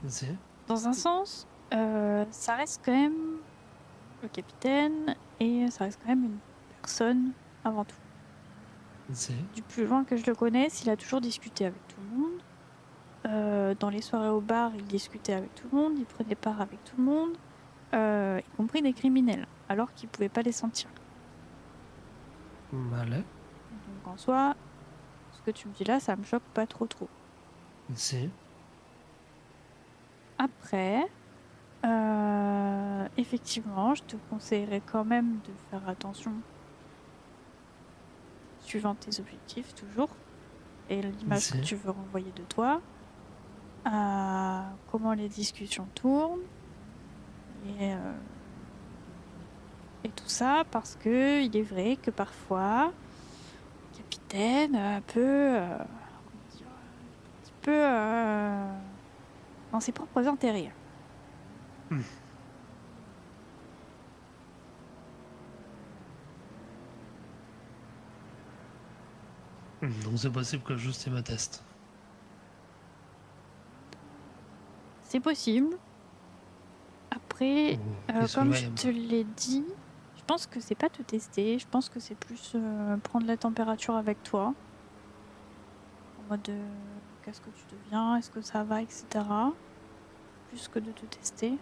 Si, Dans un sens, ça reste quand même le capitaine et ça reste quand même une personne avant tout. si, Du plus loin que je le connaisse, il a toujours discuté avec tout le monde. Dans les soirées au bar, il discutait avec tout le monde, il prenait part avec tout le monde, y compris des criminels, alors qu'il pouvait pas les sentir. allez, Donc en soi, ce que tu me dis là, ça me choque pas trop. si, Après, effectivement, je te conseillerais quand même de faire attention suivant tes objectifs toujours et l'image que si. tu veux renvoyer de toi, à comment les discussions tournent et, euh, et tout ça parce que il est vrai que parfois le capitaine comment dire, un petit peu dans ses propres intérêts. Hmm. Donc c'est possible que juste il me teste. C'est possible. Après, Ou qu'il comme je surveille un te peu. l'ai dit, je pense que c'est pas te tester, je pense que c'est plus prendre la température avec toi, en mode qu'est-ce que tu deviens, est-ce que ça va, etc. Plus que de te tester.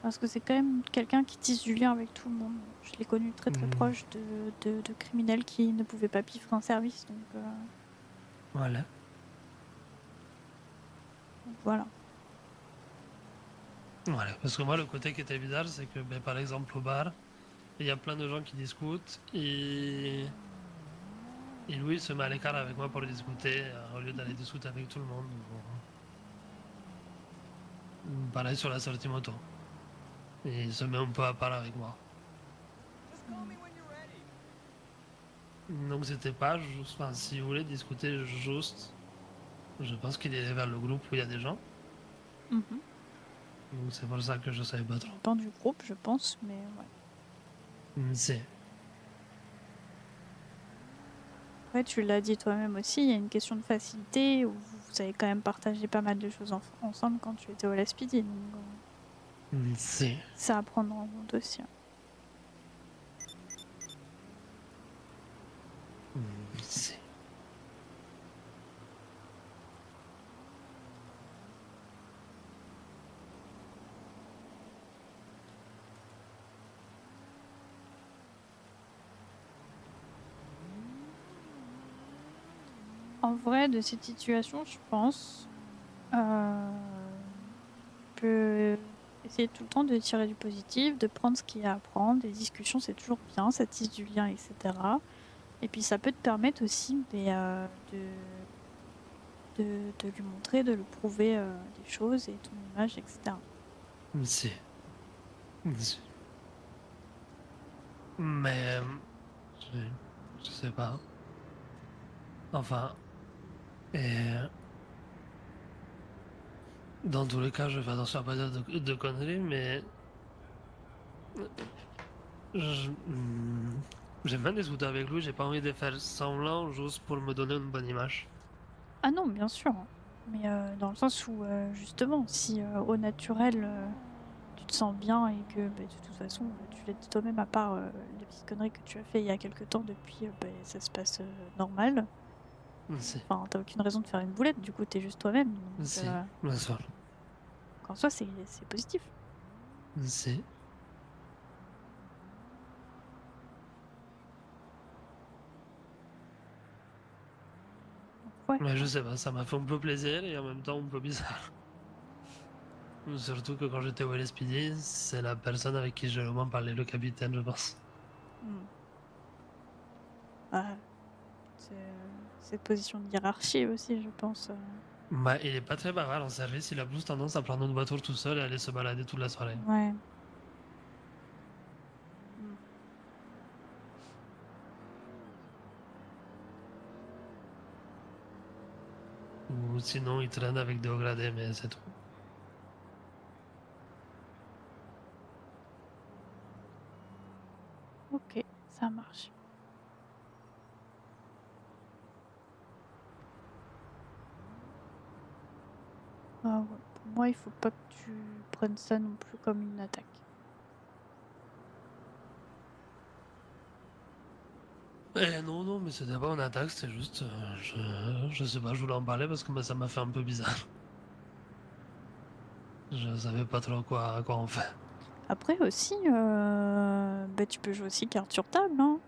Parce que c'est quand même quelqu'un qui tisse du lien avec tout le monde. Je l'ai connu très Hmm. proche de criminels qui ne pouvaient pas piffrer un service, Voilà. donc voilà. Voilà. Parce que moi, le côté qui était bizarre, c'est que, ben, par exemple, au bar, il y a plein de gens qui discutent et Louis se met à l'écart avec moi pour discuter au lieu d'aller discuter avec tout le monde. Pareil sur la sortie moto. Et il se met un peu à part avec moi. Donc c'était pas juste. Enfin, si vous voulez discuter juste, je pense qu'il est vers le groupe où il y a des gens. Mhm. Donc c'est pour ça que je savais pas Ça trop. dépend du groupe, je pense, mais ouais. C'est. Après, tu l'as dit toi-même aussi, il y a une question de facilité où vous avez quand même partagé pas mal de choses ensemble quand tu étais au Laspidi. Donc, C'est. c'est à prendre en compte aussi, hein. C'est. En vrai, de cette situation, je pense, tu peux essayer tout le temps de tirer du positif, de prendre ce qu'il y a à prendre. Les discussions, c'est toujours bien, ça tisse du lien, etc. Et puis, ça peut te permettre aussi de lui montrer, de lui prouver des choses et ton image, etc. C'est. C'est. Mais. Je, je sais pas. Enfin. Et, dans tous les cas, je fais attention à pas dire de conneries, mais. J'aime bien discuter avec lui, j'ai pas envie de faire semblant juste pour me donner une bonne image. Ah non, bien sûr, hein. Mais dans le sens où, justement, si au naturel, tu te sens bien et que bah, de toute façon, tu l'as dit toi-même, à part les petites conneries que tu as fait il y a quelques temps, depuis, bah, ça se passe normal. C'est. Enfin, t'as aucune raison de faire une boulette, du coup, t'es juste toi-même. Donc, C'est. Bien sûr. en soi, c'est positif. C'est. Donc, ouais, Mais je sais pas, ça m'a fait un peu plaisir et en même temps un peu bizarre. Surtout que quand j'étais au LSPD, c'est la personne avec qui j'ai le moins parlé, le capitaine, je pense. hmm. Ouais. cette position de hiérarchie aussi, je pense. Bah, il est pas très bavard en service, il a plus tendance à prendre une voiture tout seul et aller se balader toute la soirée. Ouais. Mm. Ou sinon, il traîne avec des hauts gradés, mais c'est tout. Ok, ça marche. Ah ouais. Pour moi, il faut pas que tu prennes ça non plus comme une attaque. Non, non, mais c'était pas une attaque, c'était juste. Je sais pas, je voulais en parler parce que ça m'a fait un peu bizarre. Je savais pas trop quoi en faire. Après aussi, bah, tu peux jouer aussi carte sur table, hein.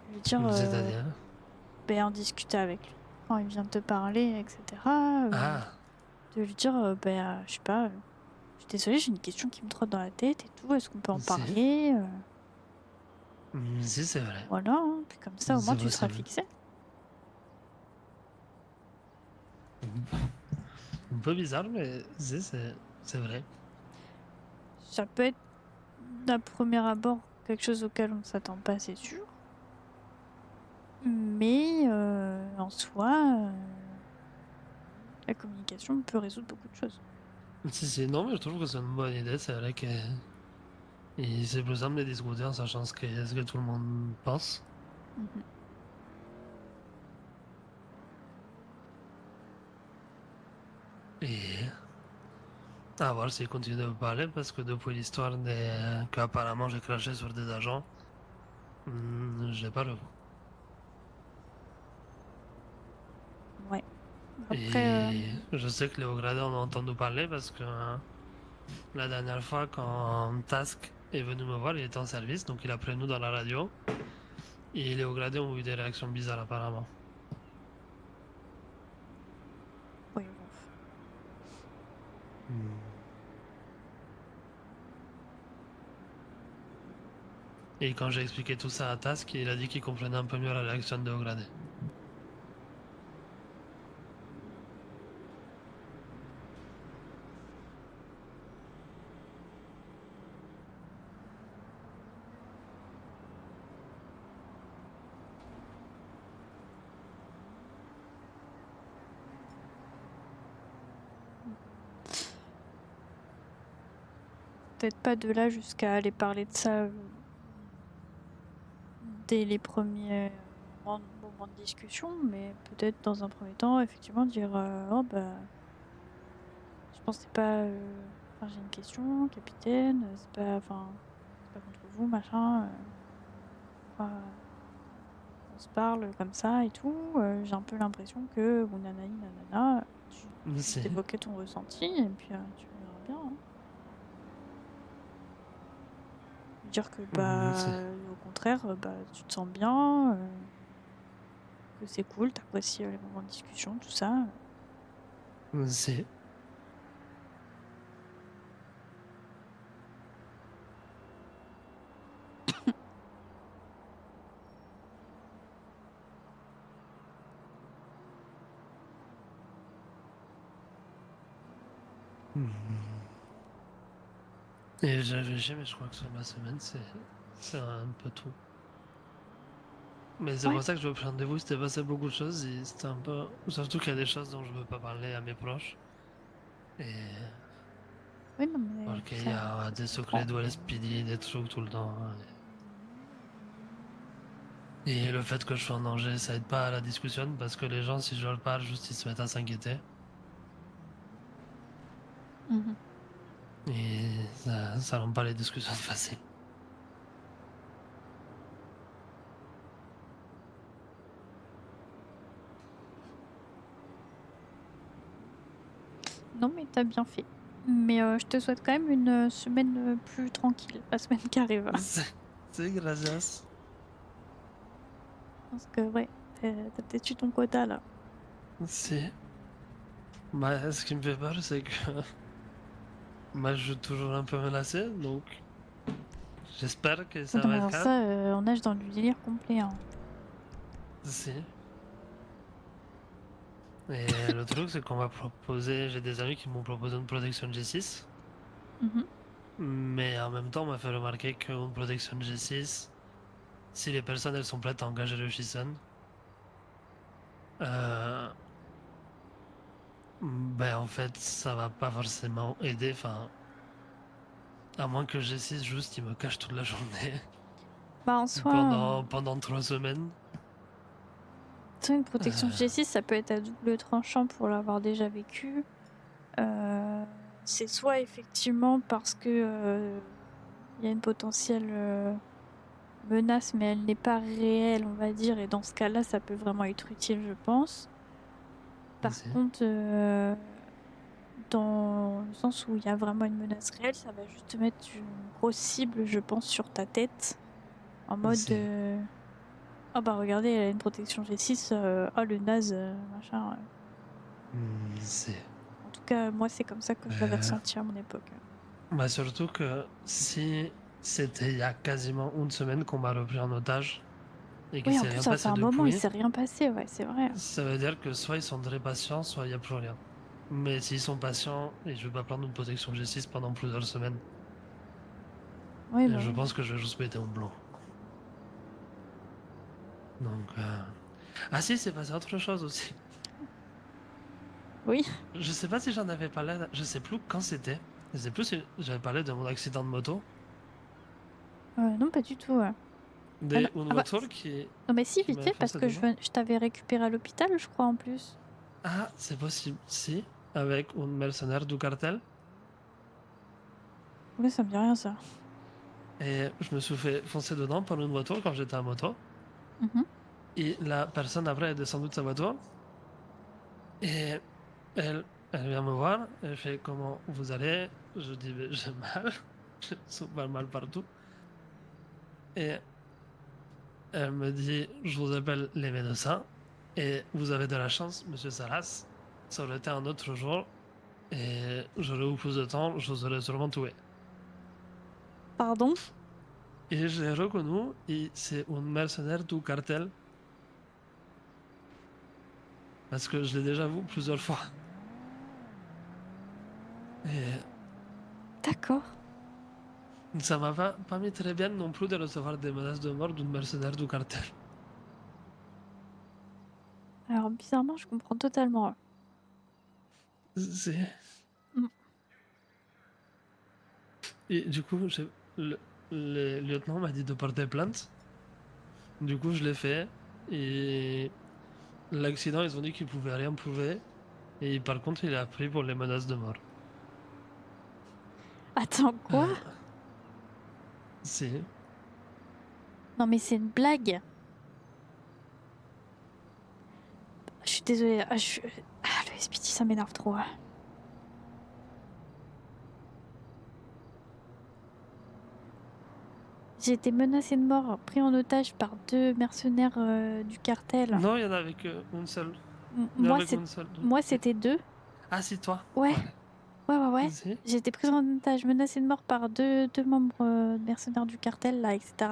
Je veux dire, C'est-à-dire. bah, en discuter avec lui quand il vient te parler, etc. Ah, De lui dire, bah, je sais pas, je suis désolée, j'ai une question qui me trotte dans la tête et tout, est-ce qu'on peut en si. parler? Si, c'est vrai. Voilà, hein. Puis comme ça, au moins, C'est tu seras possible. fixé. Un peu bizarre, mais si, c'est vrai. Ça peut être, d'un premier abord, quelque chose auquel on ne s'attend pas, c'est sûr. Mais en soi, la communication peut résoudre beaucoup de choses. Si, non, mais je trouve que c'est une bonne idée. C'est vrai que c'est plus simple de discuter en sachant ce que tout le monde pense. Mhm. Et à voir s'il continue de me parler parce que depuis l'histoire qu'apparemment j'ai craché sur des agents, j'ai pas revu. Ouais. Après, Et je sais que Léo Gradé en a entendu parler parce que la dernière fois, quand Task est venu me voir, il était en service, donc il a pris nous dans la radio. Et Léo Gradé ont eu des réactions bizarres apparemment. oui, bon. Hmm. Et quand j'ai expliqué tout ça à Task, il a dit qu'il comprenait un peu mieux la réaction de Léo Gradé. Peut-être pas de là jusqu'à aller parler de ça dès les premiers moments de discussion, mais peut-être dans un premier temps, effectivement, dire oh bah, je pensais pas. Enfin, j'ai une question, capitaine, c'est pas contre vous, machin. On se parle comme ça et tout. J'ai un peu l'impression que, ou nanani, nanana, tu juste C'est. évoquais ton ressenti et puis tu verras bien, hein. Dire que bah C'est. au contraire bah tu te sens bien, que c'est cool, t'apprécies les moments de discussion, tout ça. C'est. Et j'ai réfléchi, mais je crois que sur la semaine, c'est un peu tout. Mais c'est Ouais. pour ça que je veux prendre rendez-vous, c'était passé beaucoup de choses, et c'était un peu. Surtout qu'il y a des choses dont je veux pas parler à mes proches. Et. Oui, non mais Parce qu'il y ça a se des secrets comprend. de LSPD, des trucs tout le temps. Et le fait que je sois en danger, ça aide pas à la discussion, parce que les gens, si je leur parle, juste ils se mettent à s'inquiéter. Mhm. Et ça rend pas les discussions faciles. Non mais t'as bien fait. Mais je te souhaite quand même une semaine plus tranquille, la semaine qui arrive. C'est gracias. Parce que ouais, t'as peut-être eu ton quota là. C'est. Bah, ce qui me fait peur, c'est que. Moi, je suis toujours un peu menacé, donc. J'espère que Ouais, ça non, va mais être alors calme. ça, on nage dans du délire complet, hein. Si. Et le truc, c'est qu'on m'a proposé, j'ai des amis qui m'ont proposé une protection G6, Mhm. mais en même temps, on m'a fait remarquer qu'une protection G6, si les personnes elles sont prêtes à engager le Shison, euh, ben en fait, ça va pas forcément aider. Enfin, à moins que G6 juste il me cache toute la journée Bah, en soi, pendant 3 semaines. tu sais, une protection Euh, G6, ça peut être à double tranchant pour l'avoir déjà vécu. Euh, c'est soit effectivement parce que il y a une potentielle menace, mais elle n'est pas réelle, on va dire, et dans ce cas-là, ça peut vraiment être utile, je pense. Par si, contre, dans le sens où il y a vraiment une menace réelle, ça va juste te mettre une grosse cible, je pense, sur ta tête, en mode si, oh bah regardez, elle a une protection G6, oh le naze, machin. si. En tout cas, moi, c'est comme ça que je l'avais Euh, ressenti à mon époque. Bah surtout que si c'était il y a quasiment une semaine qu'on m'a repris en otage et qu'il Oui, en s'est plus, rien ça fait passé un moment, il depuis, s'est rien passé, ouais, c'est vrai. ça veut dire que soit ils sont très patients, soit il n'y a plus rien. Mais s'ils sont patients, et je vais pas prendre une protection G6 pendant plusieurs semaines, Oui, et bah je oui. pense que je vais juste péter un blanc. Donc, ah si, c'est passé autre chose aussi. Oui, Je sais pas si j'en avais parlé, je sais plus quand c'était. Je sais plus si j'avais parlé de mon accident de moto, non, pas du tout. Ouais. Ah, non, d'une ah bah, voiture non, mais si, qui vite m'avait fait, parce foncé que dedans. je t'avais récupéré à l'hôpital, je crois, en plus. Ah, c'est possible, si, avec un mercenaire du cartel. Oui, ça me dit rien, ça. Et je me suis fait foncer dedans par une voiture quand j'étais en moto. Mhm. Et la personne après est descendue de sa voiture. Et elle vient me voir. Elle fait comment vous allez? Je dis ben, j'ai mal. J'ai super mal partout. Et elle me dit je vous appelle les médecins. Et vous avez de la chance, monsieur Salas. Ça aurait été un autre jour. Et j'aurais eu plus de temps. Je vous aurais sûrement tué. Pardon? Et je l'ai reconnu. Et c'est un mercenaire du cartel. Parce que je l'ai déjà vu plusieurs fois. Et D'accord. ça m'a pas mis très bien non plus de recevoir des menaces de mort d'une mercenaire du cartel. Alors, bizarrement, je comprends totalement. C'est... Mm. Et du coup, le lieutenant m'a dit de porter plainte. Du coup, je l'ai fait. Et l'accident, ils ont dit qu'ils pouvaient rien prouver. Et par contre, il a pris pour les menaces de mort. Attends, quoi? Euh, c'est... Non, mais c'est une blague. Je suis désolée. Le SPD, ça m'énerve trop. J'ai été menacée de mort, pris en otage par deux mercenaires du cartel. Non, il y en avait qu'une seule. Il y en Moi, avait qu'une seule. moi, Si. c'était deux. Ah, si, toi. Ouais, Ouais. ouais. Si. J'ai été prise en otage, menacée de mort par deux membres mercenaires du cartel, là, etc.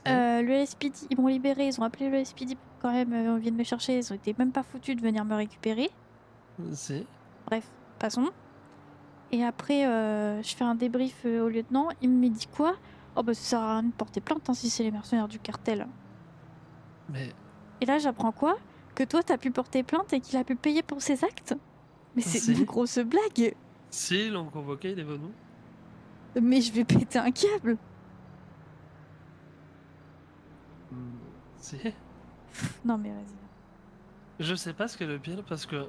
Si. Le LSPD, ils m'ont libéré, ils ont appelé le LSPD pour quand même, on vient de me chercher, ils ont été même pas foutus de venir me récupérer. Si. Bref, passons. Et après, je fais un débrief au lieutenant, il me dit quoi? Oh bah ça sert à rien de porter plainte hein, si c'est les mercenaires du cartel. Mais... Et là, j'apprends quoi? Que toi, t'as pu porter plainte et qu'il a pu payer pour ses actes? Mais c'est une Si. grosse blague! Si, ils l'ont convoqué, il est venu. Mais je vais péter un câble! Si. Non mais vas-y. Je sais pas ce qu'est le pire parce que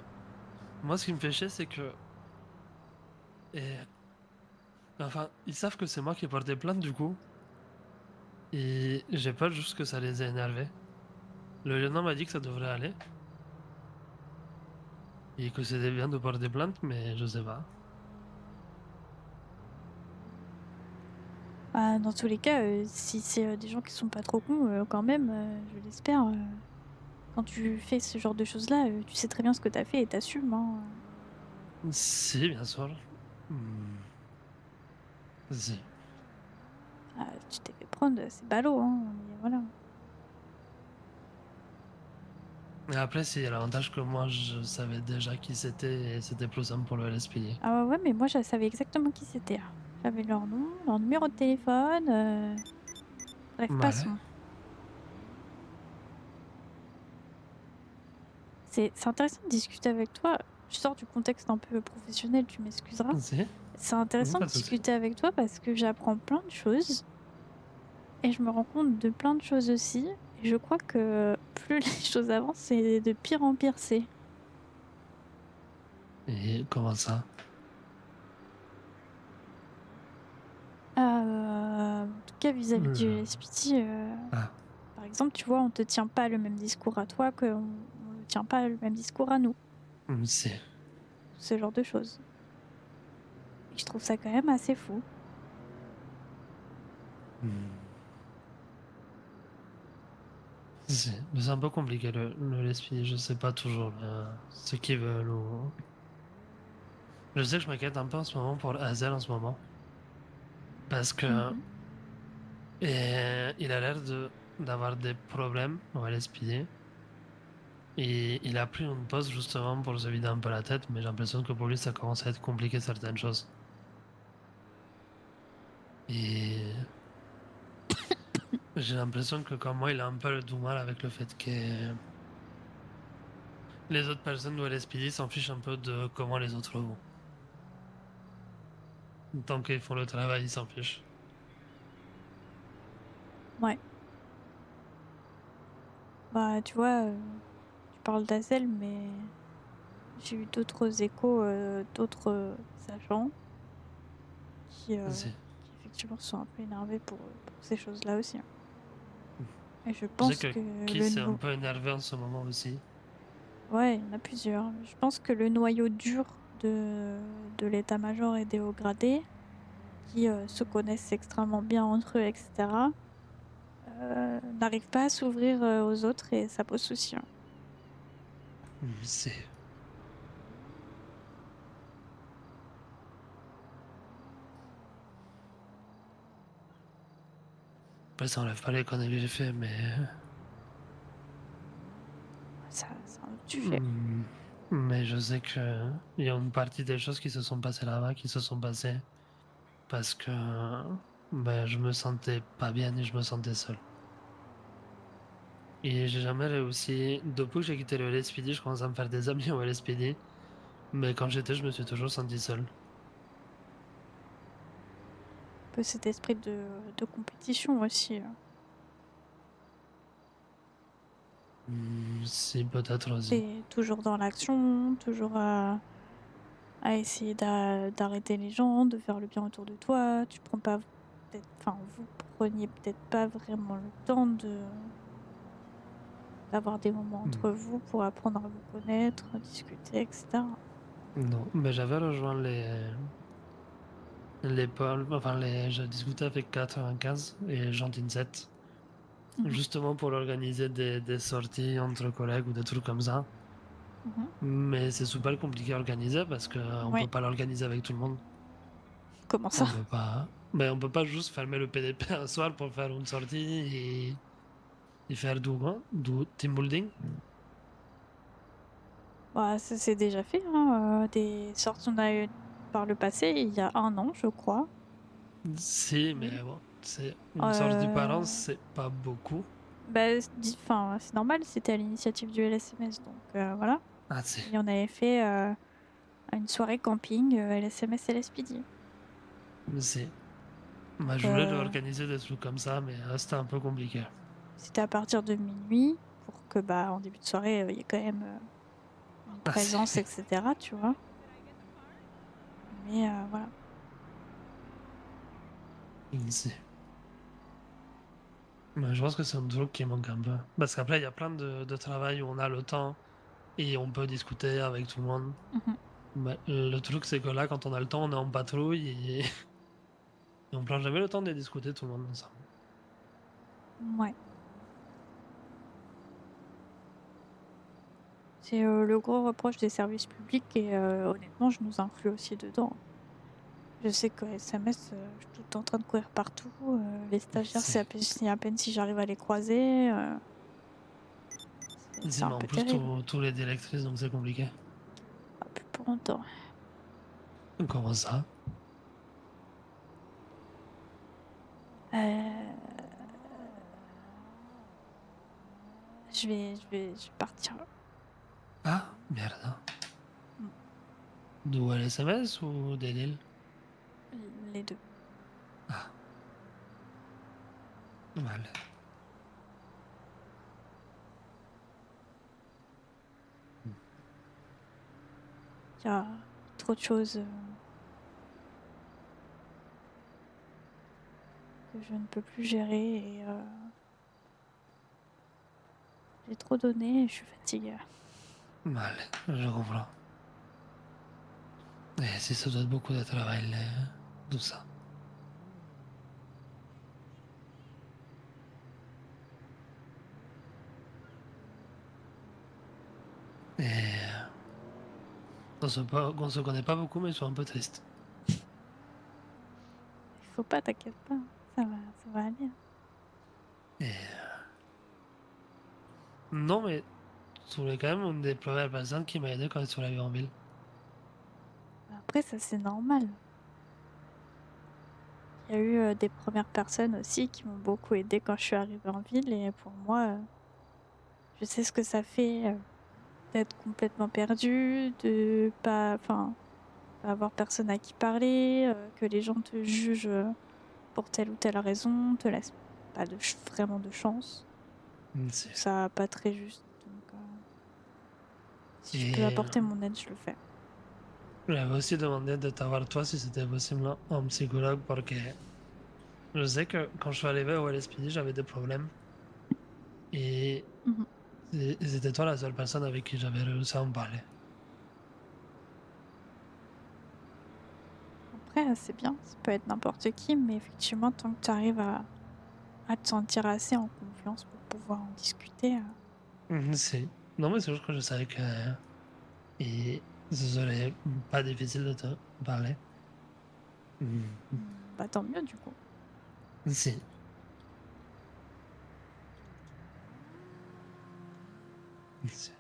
moi, ce qui me fait chier, c'est que. Et... Enfin, ils savent que c'est moi qui ai porté plainte du coup. Et j'ai peur juste que ça les ait énervés. Le lieutenant m'a dit que ça devrait aller. Et que c'était bien de porter plainte, mais je sais pas. Bah, dans tous les cas, si c'est des gens qui sont pas trop cons, quand même, je l'espère. Quand tu fais ce genre de choses-là, tu sais très bien ce que t'as fait et t'assumes. Hein. Si, bien sûr. Hmm, Si. Ah, tu t'es fait prendre, c'est ballot, hein, mais voilà. Et après, si, il y a l'avantage que moi, je savais déjà qui c'était et c'était plus simple pour le LSPD. Ah ouais, mais moi, je savais exactement qui c'était, hein. J'avais leur nom, leur numéro de téléphone, bref, Vale. passons. C'est intéressant de discuter avec toi. Je sors du contexte un peu professionnel, tu m'excuseras. Si, C'est intéressant pas de de souci. discuter avec toi parce que j'apprends plein de choses et je me rends compte de plein de choses aussi. Et je crois que plus les choses avancent, c'est de pire en pire c'est. Et comment ça? En tout cas, vis-à-vis du Hmm. LSPT, Ah, par exemple, tu vois, on te tient pas le même discours à toi qu'on ne tient pas le même discours à nous. si. Ce genre de choses. Et je trouve ça quand même assez fou. Hmm. Si. Mais c'est un peu compliqué le LSPD, je sais pas toujours ce qu'ils veulent ou... Je sais que je m'inquiète un peu en ce moment pour Hazel en ce moment. Parce que Mhm. il a l'air d'avoir des problèmes au LSPD. Et il a pris une pause justement pour se vider un peu la tête, mais j'ai l'impression que pour lui, ça commence à être compliqué certaines choses. Et j'ai l'impression que comme moi, il a un peu du mal avec le fait que les autres personnes de LSPD s'en fichent un peu de comment les autres vont. Tant qu'ils font le travail, ils s'en fichent. Ouais. Bah, tu vois, tu parles d'Azel, mais j'ai eu d'autres échos, d'autres agents Si. qui effectivement sont un peu énervés pour ces choses-là aussi, hein. Et je Je sais pense que que le Kiss est un no... peu énervé en ce moment aussi. Ouais, il y en a plusieurs. Je pense que le noyau dur de l'état-major et des hauts gradés, qui se connaissent extrêmement bien entre eux, etc., n'arrive pas à s'ouvrir aux autres et ça pose souci, hein. Si. Après, ça enlève pas les conneries que j'ai fait, mais... Ça, c'est un autre sujet. Hmm. Mais je sais que il y a une partie des choses qui se sont passées là-bas, qui se sont passées parce que ben, je me sentais pas bien et je me sentais seul. Et j'ai jamais réussi. Depuis que j'ai quitté le LSPD, je commence à me faire des amis au LSPD. Mais quand j'étais, je me suis toujours senti seul. Un peu cet esprit de compétition aussi. Si, peut-être aussi. T'es toujours dans l'action, toujours à essayer d'arrêter les gens, de faire le bien autour de toi. Tu prends pas peut-être, enfin, vous preniez peut-être pas vraiment le temps d'avoir des moments Hmm. entre vous pour apprendre à vous connaître, discuter, etc. Non, mais j'avais rejoint les pôles, enfin, je discutais avec 95 et Jean 7, Mhm, justement pour organiser des sorties entre collègues ou des trucs comme ça. mhm. Mais c'est super compliqué à organiser parce qu'on Ouais, peut pas l'organiser avec tout le monde. comment ça? On peut pas. Mais on peut pas juste fermer le PDP un soir pour faire une sortie et faire du team building. Bah, ça c'est déjà fait, hein, des sorties on a eu par le passé, il y a un an, je crois. Si, Oui. mais bon, c'est une sortie par an, Euh, c'est pas beaucoup. Bah, enfin, c'est normal, c'était à l'initiative du LSMS, donc voilà. Ah, si. Et on avait fait une soirée camping LSMS LSPD. Si. Bah, Donc je voulais organiser des trucs comme ça, mais c'était un peu compliqué. c'était à partir de minuit pour que bah en début de soirée il y ait quand même une Ah, si. présence, etc. Tu vois. Mais voilà. Si. Mais je pense que c'est un truc qui manque un peu. Parce qu'après, il y a plein de travail où on a le temps et on peut discuter avec tout le monde. Mhm. Mais le truc, c'est que là, quand on a le temps, on est en patrouille et, et on prend jamais le temps de discuter tout le monde ensemble. Ouais. C'est le gros reproche des services publics et honnêtement je nous inclus aussi dedans. Je sais que SMS, je suis tout le temps en train de courir partout. Les stagiaires, C'est c'est à peine si j'arrive à les croiser. C'est un mais en peu plus, terrible. tous les directrices, donc c'est compliqué. Ah, plus pour longtemps. Comment ça? Euh, je vais partir. Ah, merde. Mm, D'où à l'SMS ou des Lille? Les deux. Ah, mal. Il y a trop de choses que je ne peux plus gérer et j'ai trop donné et je suis fatiguée. Mal, je comprends. Et si ça doit être beaucoup de travail, tout ça. Et on se connaît pas beaucoup, mais je suis un peu triste. Il faut pas, t'inquiète pas. Ça va aller. Et non, mais tu es quand même une des premières personnes qui m'a aidé quand je suis arrivé en ville. Après, ça, c'est normal. Il y a eu des premières personnes aussi qui m'ont beaucoup aidé quand je suis arrivée en ville. Et pour moi, je sais ce que ça fait d'être complètement perdu, de pas avoir personne à qui parler, que les gens te jugent pour telle ou telle raison, te laissent pas vraiment de chance. Je trouve ça pas très juste. Donc, si je peux Et apporter mon aide, je le fais. j'avais aussi demandé de t'avoir toi si c'était possible en psychologue parce que je sais que quand je suis arrivé au LSPD, j'avais des problèmes. Et Mhm. c'était toi la seule personne avec qui j'avais réussi à en parler. Après, c'est bien, ça peut être n'importe qui, mais effectivement, tant que tu arrives à te sentir assez en confiance pour pouvoir en discuter, Si. Non, mais c'est juste que je savais que et ce serait pas difficile de te parler. Mm. bah tant mieux du coup. Si. Si.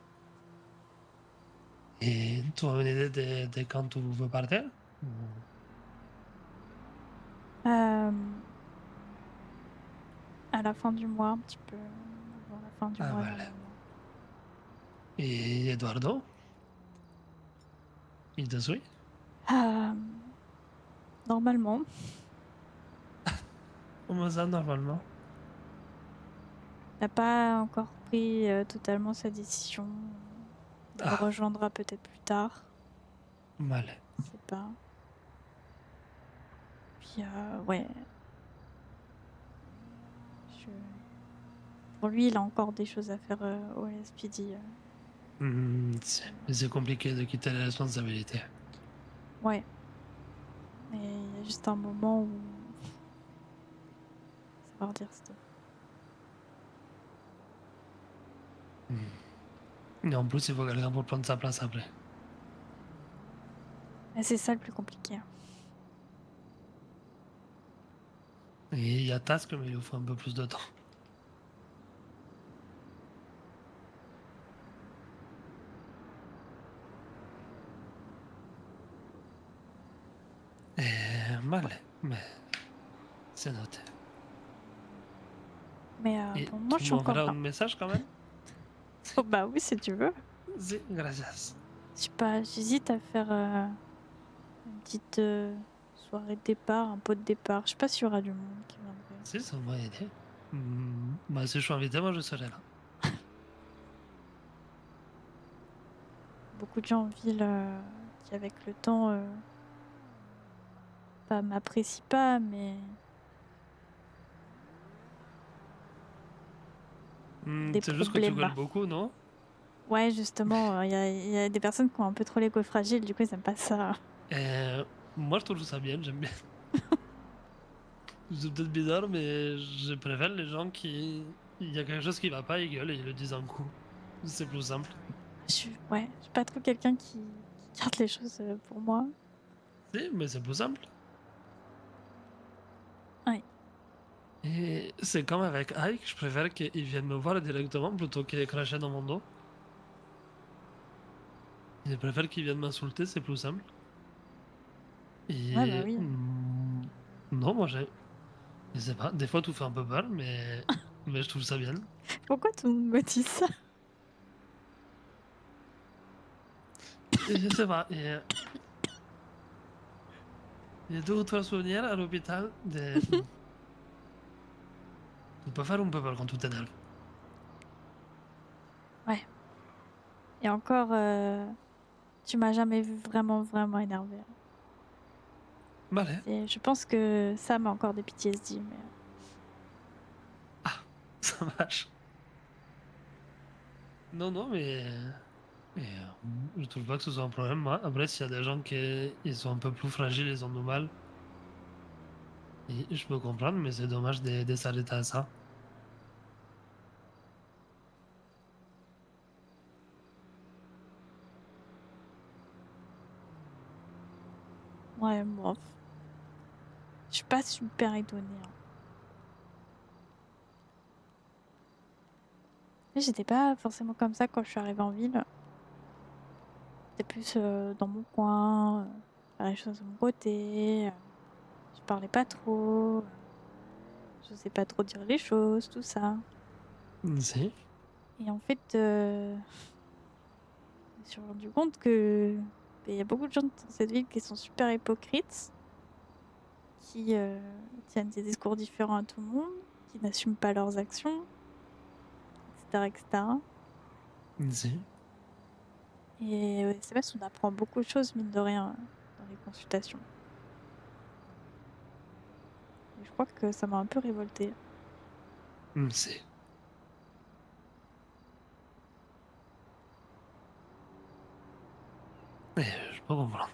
Et tu as une idée de quand tu veux partir? Euh, à la fin du mois, un petit peu avant la fin du Ah, mois vale. normalement. Et Eduardo? Il te suit? Euh, Normalement, Comment ça, normalement? il n'a pas encore pris totalement sa décision. Il me Ah, rejoindra peut-être plus tard, vale. je sais pas. Puis ouais, je... pour lui, il a encore des choses à faire au LSPD. Mais c'est compliqué de quitter les responsabilités. Ouais, mais il y a juste un moment où savoir dire stop. Et en plus, il faut quelqu'un pour prendre sa place après. Et c'est ça le plus compliqué. Et il y a Task, mais il lui faut un peu plus de temps. Vale, mais c'est noté. Mais Et pour moi, tu je suis encore m'enverras un là. message quand même? Oh bah oui, si tu veux. Si, gracias. Je sais pas, j'hésite à faire une petite soirée de départ, un pot de départ. Je sais pas s'il y aura du monde qui viendrait. Si, c'est une bonne idée. Bah, si je suis invité, moi je serai là. Beaucoup de gens en ville qui, avec le temps, pas m'apprécient pas, mais des C'est juste que tu problèmes. gueules beaucoup, non? Ouais, justement, il y a des personnes qui ont un peu trop l'ego fragile, du coup, ils aiment pas ça. Euh, Moi je trouve ça bien, j'aime bien. C'est peut-être bizarre, mais je préfère les gens qui. Il y a quelque chose qui va pas, ils gueulent et ils le disent en coup. C'est plus simple. Ouais, je suis pas trop quelqu'un qui garde les choses pour moi. Si, mais c'est plus simple. Et c'est comme avec Ike, je préfère qu'il vienne me voir directement plutôt qu'il crache dans mon dos. Je préfère qu'il vienne m'insulter, c'est plus simple. Ouais, bah Et oui. non, moi je sais pas, des fois tout fait un peu peur, mais je trouve ça bien. Pourquoi tout le monde me dit ça? Et je sais pas, il y a deux ou trois souvenirs à l'hôpital de pas faire un peu peur quand tout t'énerve. Ouais. Et encore, tu m'as jamais vu vraiment, vraiment énervée. Vale, Je pense que ça m'a encore des PTSD, mais... ah, ça marche. Non, non, je trouve pas que ce soit un problème, moi. Après, s'il y a des gens qui ils sont un peu plus fragiles, ils ont du mal, et je peux comprendre, mais c'est dommage de s'arrêter à ça. Ouais, bon. Je suis pas super étonnée, hein. Mais j'étais pas forcément comme ça quand je suis arrivée en ville. J'étais plus dans mon coin, faire les choses de mon côté. Je parlais pas trop. Je sais pas trop dire les choses, tout ça. Si, Et en fait, je me suis rendu compte que il y a beaucoup de gens dans cette ville qui sont super hypocrites, qui tiennent des discours différents à tout le monde, qui n'assument pas leurs actions, etc., etc. si. Et au SMS, on apprend beaucoup de choses, mine de rien, dans les consultations. Et je crois que ça m'a un peu révoltée. Si. Je peux comprendre.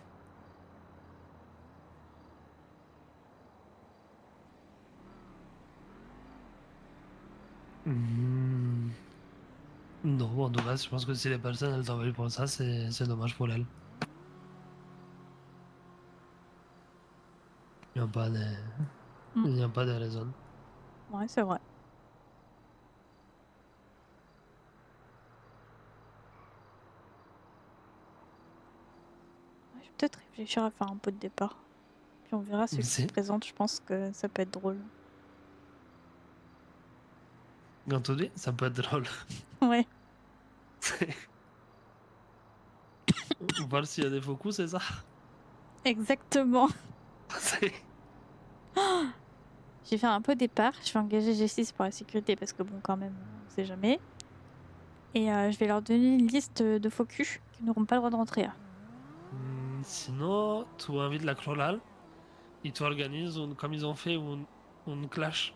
Hmm. Non, en tout cas, je pense que si les personnes elles travaillent pour ça, c'est dommage pour elles. Il n'y a pas de, Mm. il n'y a pas de raison. Ouais, c'est vrai. Ouais, je vais peut-être réfléchir à faire un pot de départ. Puis on verra ce qui se Si, présente. Je pense que ça peut être drôle. quand on dit, ça peut être drôle. Ouais, Voir s'il y a des faux coups, c'est ça. exactement. C'est- Je vais faire un pot de départ. Je vais engager G6 pour la sécurité parce que bon, quand même, on sait jamais. Et je vais leur donner une liste de faux culs qui n'auront pas le droit de rentrer. Sinon, tu invites la chorale, ils t'organisent, comme ils ont fait, un clash.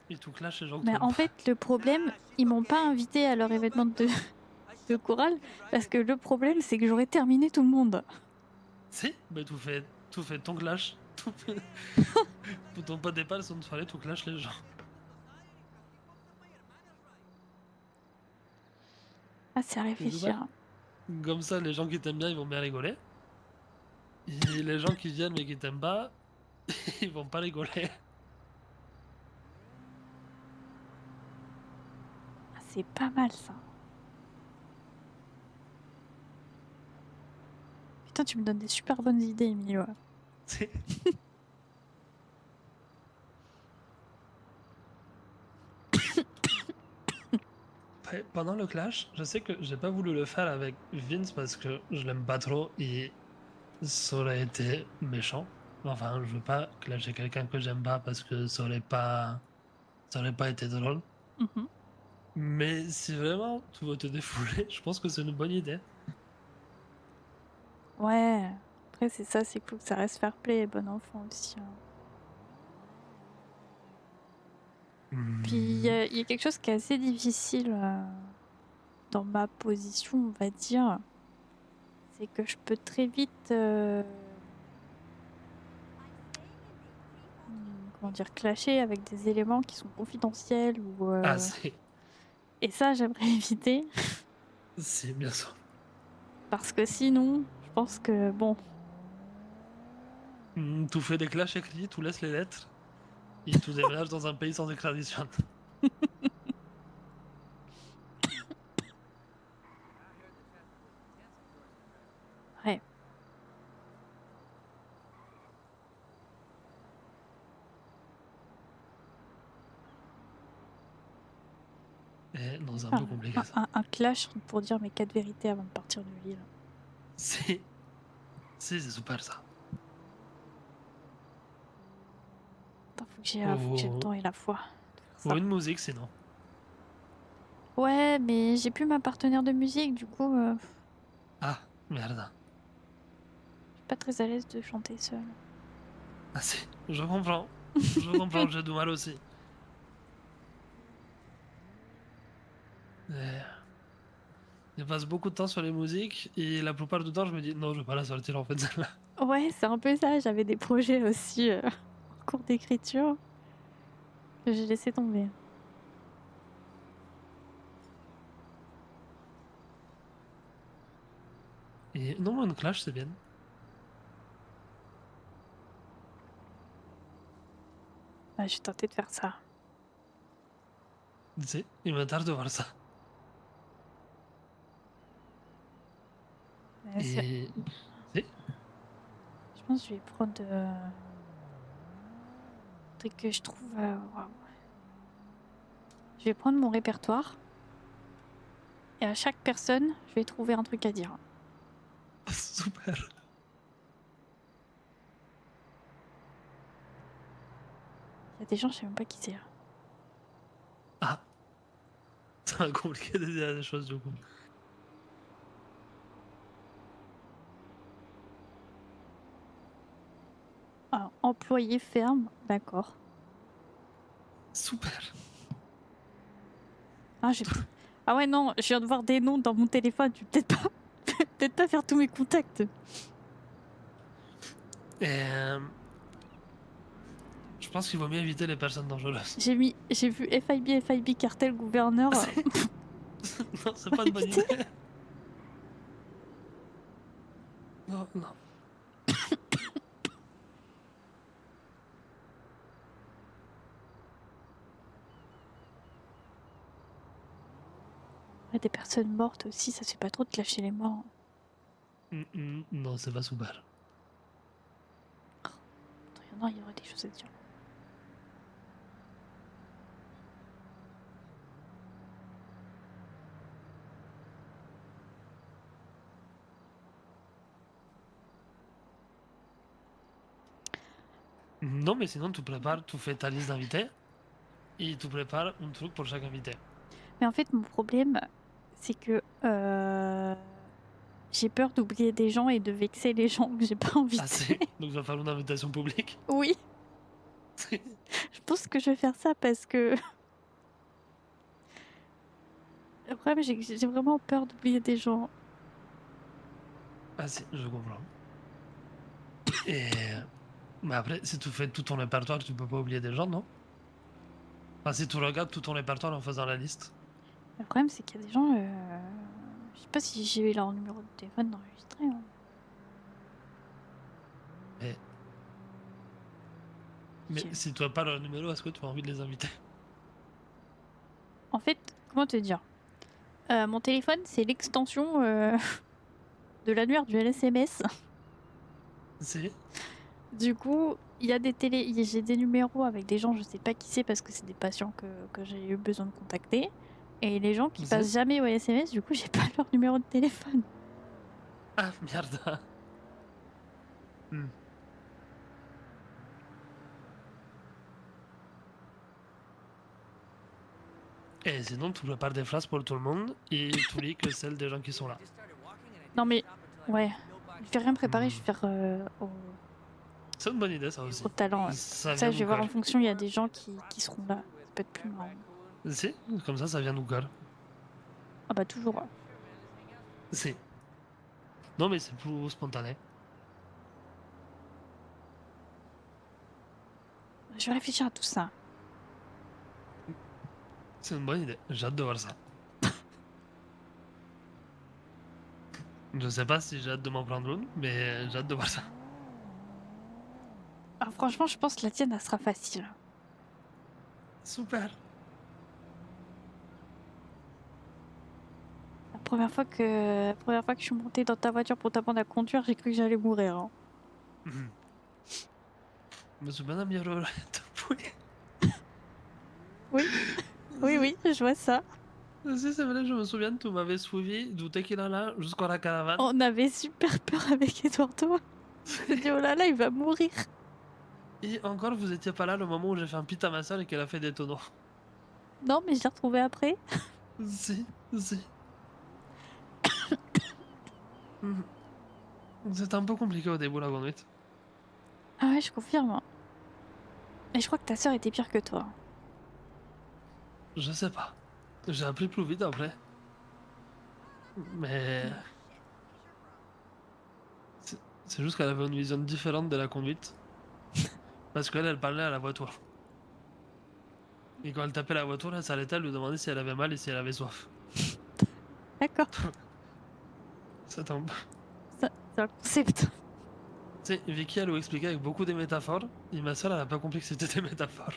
Ils tout clash les gens que tu Mais aimes en pas. fait, le problème, ils m'ont pas invité à leur événement de chorale parce que le problème, c'est que j'aurais terminé tout le monde. Si, mais tout fait ton clash. Tout fait... Pour ton pas de départ, son soirée, tout clash les gens. Ah, c'est à C'est dommage. réfléchir. Comme ça, les gens qui t'aiment bien, ils vont bien rigoler. Et les gens qui viennent mais qui t'aiment pas, ils vont pas rigoler. Ah, c'est pas mal ça. Putain, tu me donnes des super bonnes idées, Emilio. C'est- Ouais, pendant le clash, je sais que j'ai pas voulu le faire avec Vince parce que je l'aime pas trop et ça aurait été méchant. Enfin, je veux pas clasher quelqu'un que j'aime pas parce que ça aurait pas été drôle. Mhm. Mais si vraiment tu veux te défouler, je pense que c'est une bonne idée. Ouais. Après, c'est ça, c'est cool que ça reste fair play et bon enfant aussi, hein. Puis Hmm, il y a quelque chose qui est assez difficile dans ma position, on va dire. C'est que je peux très vite, comment dire, clasher avec des éléments qui sont confidentiels ou. Ah, c'est. Et ça, j'aimerais éviter C'est bien sûr. parce que sinon, je pense que bon, Tu fais des clashs écrits, tu laisses les lettres. Et tout déménage dans un pays sans extradition. Ouais. Non, c'est un peu compliqué ça. Un clash pour dire mes 4 vérités avant de partir de l'île. C'est super ça. Attends, faut que j'ai le temps et la foi de faire Ou ça. une musique sinon. Ouais, mais j'ai plus ma partenaire de musique, du coup, Ah, merde. je suis pas très à l'aise de chanter seule. Ah si, je comprends. Je comprends, j'ai du mal aussi. Je passe beaucoup de temps sur les musiques et la plupart du temps je me dis non, je vais pas la sortir en fait celle-là. Ouais, c'est un peu ça. J'avais des projets aussi en cours d'écriture que j'ai laissé tomber. Et non, une clash c'est bien. Ouais, je suis tentée de faire ça. Tu sais, il me tarde de voir ça. Ouais, Et. Si. je pense que je vais prendre un truc que je trouve. Waouh. Je vais prendre mon répertoire et à chaque personne, je vais trouver un truc à dire. Super. Il y a des gens, je sais même pas qui c'est. Ah. Ça va compliquer de dire des choses du coup. Ah, employé ferme, d'accord. Super. Ah, ah ouais, non, je viens de voir des noms dans mon téléphone. Je vais peut-être pas faire tous mes contacts. Et. Je pense qu'il vaut mieux éviter les personnes dangereuses. J'ai vu FIB, cartel, gouverneur. Non, c'est pas une bonne idée. Non, non. Ouais, des personnes mortes aussi, ça se fait pas trop de clasher les morts. Non, c'est pas super. Il y aurait des choses à dire. Non, mais sinon, tu fais ta liste d'invités et tu prépares un truc pour chaque invité. Mais en fait, mon problème, c'est que j'ai peur d'oublier des gens et de vexer les gens que j'ai pas Ah, invités. c'est. Donc, je vais faire une invitation publique. Oui, je pense que je vais faire ça parce que le problème, j'ai vraiment peur d'oublier des gens. Ah, si, je comprends. Et. Mais après, si tu fais tout ton répertoire, tu peux pas oublier des gens, non? Enfin, si tu regardes tout ton répertoire en faisant la liste. Le problème, c'est qu'il y a des gens. Je sais pas si j'ai leur numéro de téléphone enregistré. Hein. Mais si tu as pas leur numéro, est-ce que tu as envie de les inviter? En fait, comment te dire mon téléphone, c'est l'extension de l'annuaire du LSMS. Si. Du coup, il y a j'ai des numéros avec des gens, je sais pas qui c'est parce que c'est des patients que j'ai eu besoin de contacter. Et les gens qui passent jamais au SMS, du coup, j'ai pas leur numéro de téléphone. Ah, merde. Hmm. Et sinon, tu prépares des phrases pour tout le monde et tu lis que celles des gens qui sont là. Non mais, ouais. Je vais rien préparer, je vais faire C'est une bonne idée, ça aussi. au talent. Ça Ça, vient je nous vais voir colle. en fonction, il y a des gens qui seront là. Ça peut être plus marrant. Si, comme ça vient nous colle. Ah bah toujours. Si. Non, mais c'est plus spontané. Je vais réfléchir à tout ça. C'est une bonne idée. J'ai hâte de voir ça. Je sais pas si j'ai hâte de m'en prendre une, mais j'ai hâte de voir ça. Alors franchement, je pense que la tienne, elle sera facile. Super. La première fois que je suis montée dans ta voiture pour t'apprendre à conduire, j'ai cru que j'allais mourir, hein. Me souviens d'un miroir. Oui, oui, oui, je vois ça. Si, c'est vrai, je me souviens, tu m'avais suivi du Tequila jusqu'à la caravane. On avait super peur avec Eduardo. On s'est dit, oh là là, il va mourir. Et encore, vous étiez pas là le moment où j'ai fait un pit à ma soeur et qu'elle a fait des tonneaux. Non, mais je l'ai retrouvé après. Si, si. Mhm. C'était un peu compliqué au début la conduite. Ah ouais, je confirme. Mais je crois que ta sœur était pire que toi. Je sais pas. J'ai appris plus vite après. Mais c'est c'est juste qu'elle avait une vision différente de la conduite. Parce qu'elle, elle parlait à la voiture. Et quand elle tapait la voiture, elle s'arrêtait, elle lui demandait si elle avait mal et si elle avait soif. D'accord, C'est un peu... c'est un concept. Tu sais, Vicky, elle lui expliquait avec beaucoup de métaphores. Et ma soeur, elle a pas compris que c'était des métaphores.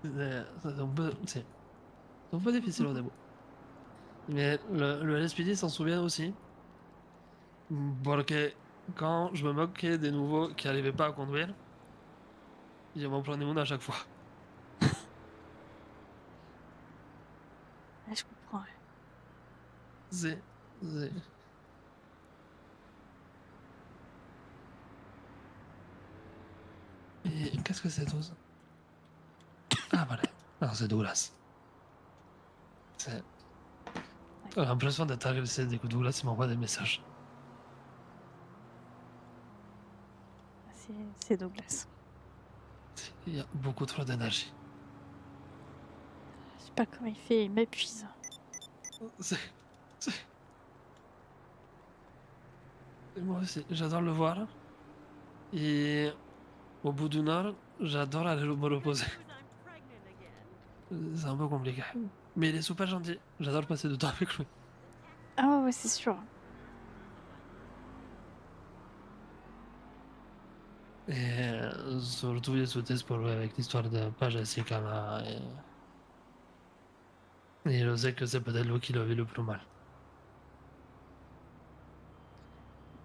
C'est un peu... C'est un peu difficile au début. Mais le LSPD s'en souvient aussi. Parce que quand je me moquais des nouveaux qui n'arrivaient pas à conduire, ils m'en prenaient une à chaque fois. Ouais, je comprends. Ouais. C'est... c'est- Et qu'est-ce que c'est tout ça? Ah, voilà. Non, c'est Douglas. C'est... J'ai l'impression d'être agressé dès que Douglas il m'envoie des messages. C'est Douglas. Il y a beaucoup trop d'énergie. Je sais pas comment il fait, il m'épuise. C'est... Moi aussi, j'adore le voir. Et au bout d'une heure, j'adore aller me reposer. C'est un peu compliqué. Mais il est super gentil. J'adore passer du temps avec lui. Ah ouais, ouais, c'est sûr. Et surtout, il est pour lui avec l'histoire de pas Jessica là. Et je sais que c'est peut-être lui qui l'a vu le plus mal.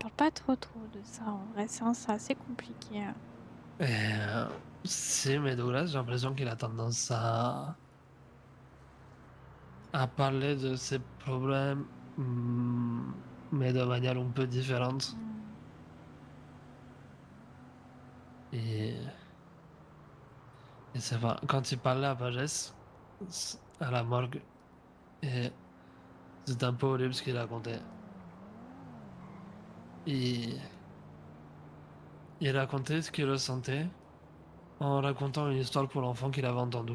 On parle pas trop de ça en vrai, c'est assez compliqué, hein. Et si, mais Douglas, j'ai l'impression qu'il a tendance à parler de ses problèmes, mais de manière un peu différente. Hmm. Et, et c'est vrai, quand il parlait à Pagès, à la morgue, et c'était un peu horrible ce qu'il racontait. Et il racontait ce qu'il ressentait en racontant une histoire pour l'enfant qu'il avait entendu.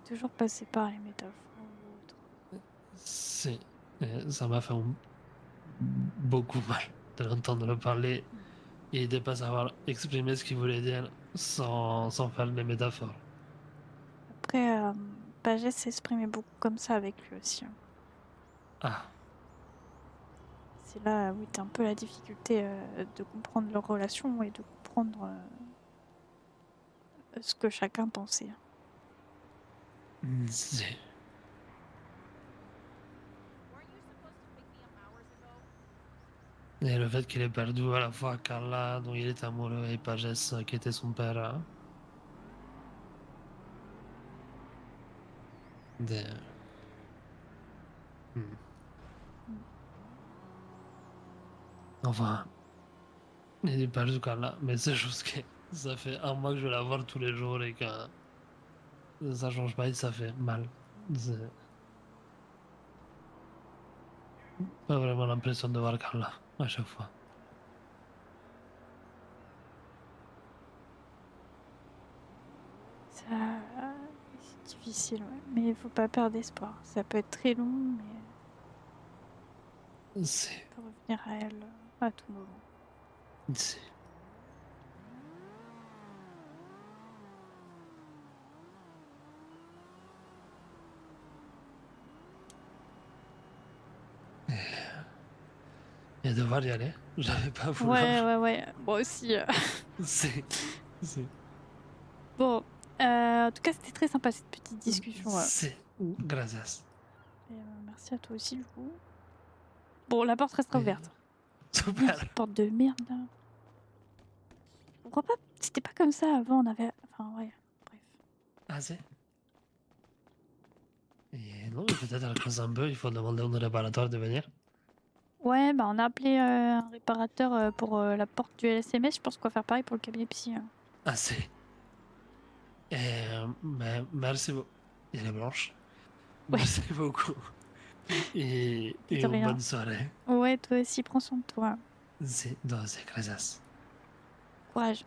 Toujours passer par les métaphores ou autre. C'est, et ça m'a fait beaucoup mal de l'entendre parler et de pas savoir exprimer ce qu'il voulait dire sans faire les métaphores. Après, Pagès s'exprimait beaucoup comme ça avec lui aussi, hein. Ah, C'est là où était un peu la difficulté de comprendre leur relation et de comprendre ce que chacun pensait. c'est... Et le fait qu'il ait perdu à la fois Carla, dont il est amoureux, et Pages, qui était son père, de... Hmm. Mm. Enfin, il est pas juste Carla, mais c'est juste que ça fait un mois que je vais la voir tous les jours et que ça change pas et ça fait mal. C'est pas vraiment l'impression de voir Carla à chaque fois. Ça, c'est difficile, ouais. Mais il faut pas perdre espoir. Ça peut être très long, mais C'est... on peut revenir à elle à tout moment. c'est- et devoir y aller. J'avais pas vouloir. Ouais. Moi aussi. C'est. Bon, en tout cas, c'était très sympa cette petite discussion. C'est. Gracias. Et, merci à toi aussi, du coup. Bon, la porte restera ouverte. Super. Cette porte de merde, là. Je comprends pas. C'était pas comme ça avant, on avait... Enfin, ouais, bref. Ah, c'est. Et non, mais peut-être qu'on un peu, il faut demander à un réparateur de venir. Ouais, bah on a appelé un réparateur pour la porte du LSMS. Je pense qu'on va faire pareil pour le cabinet psy. Ah, c'est. Mais merci beaucoup. Elle est blanche. Ouais. Merci beaucoup. Et De rien. bonne soirée. Ouais, toi aussi, prends soin de toi. C'est. Non, c'est gracias. Courage.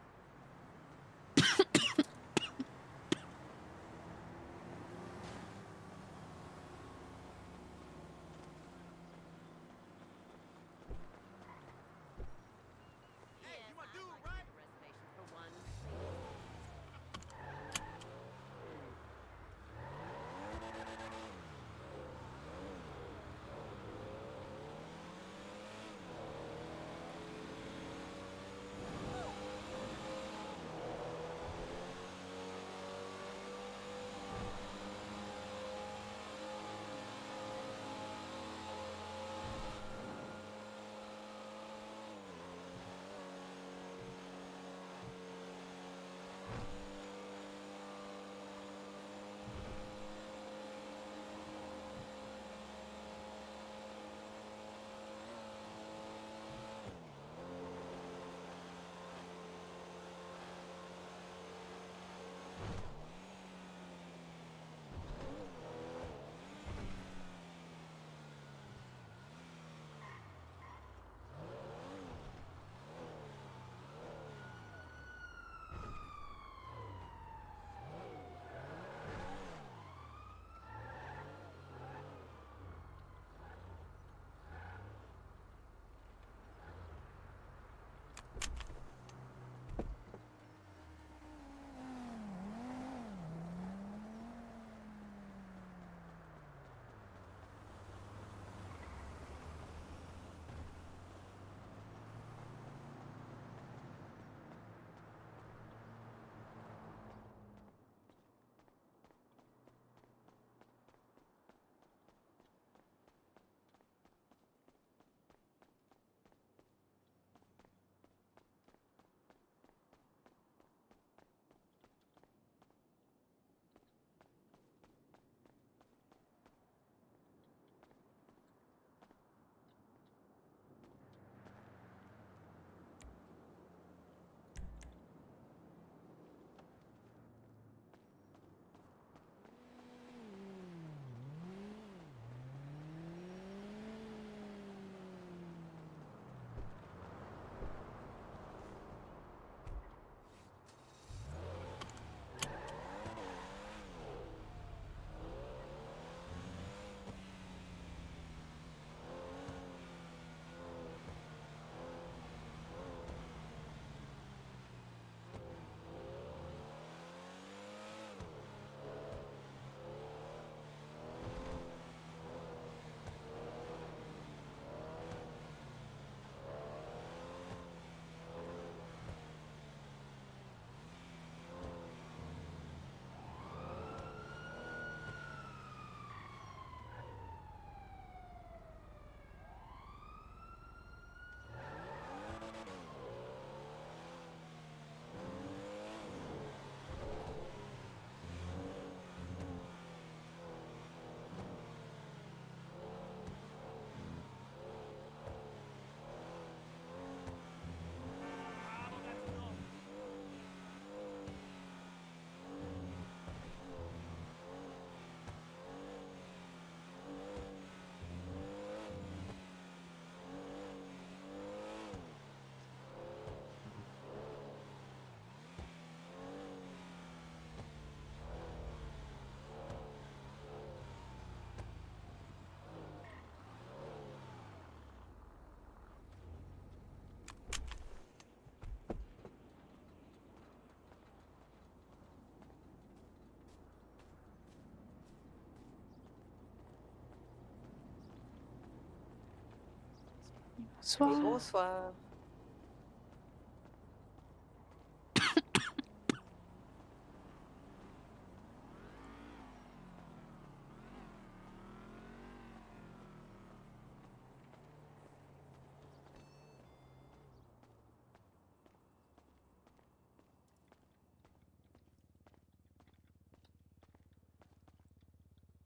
Bonsoir. Et bonsoir.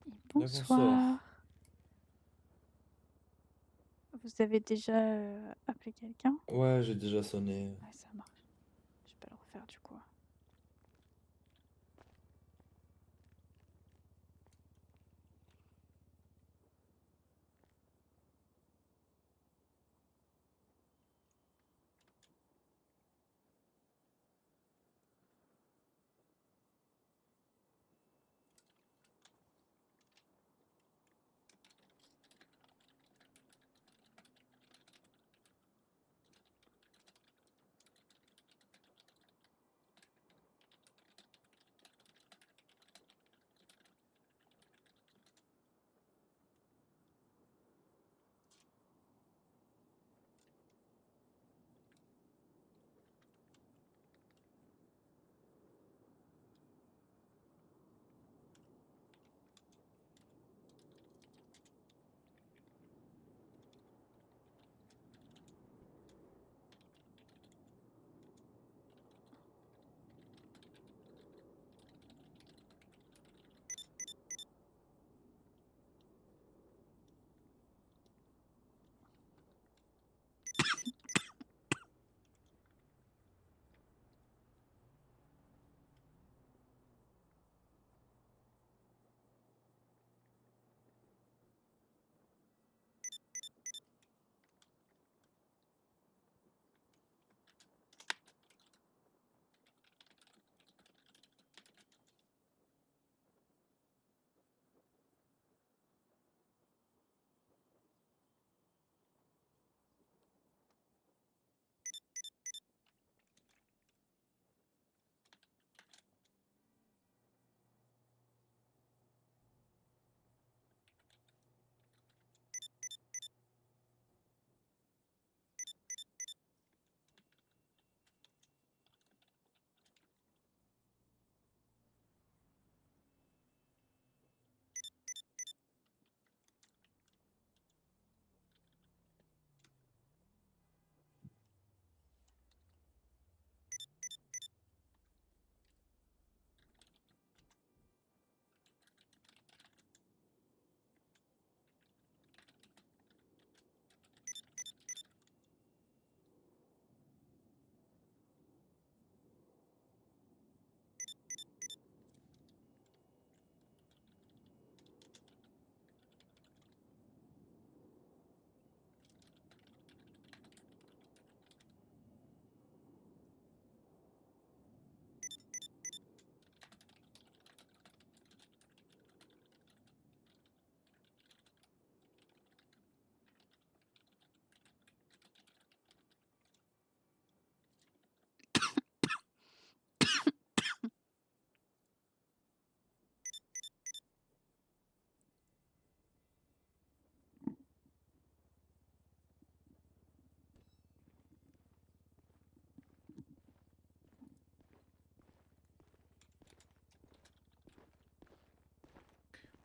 Et bonsoir. bonsoir. Vous avez déjà appelé quelqu'un? Ouais, j'ai déjà sonné. Ouais, ça marche. Je vais pas le refaire du coup.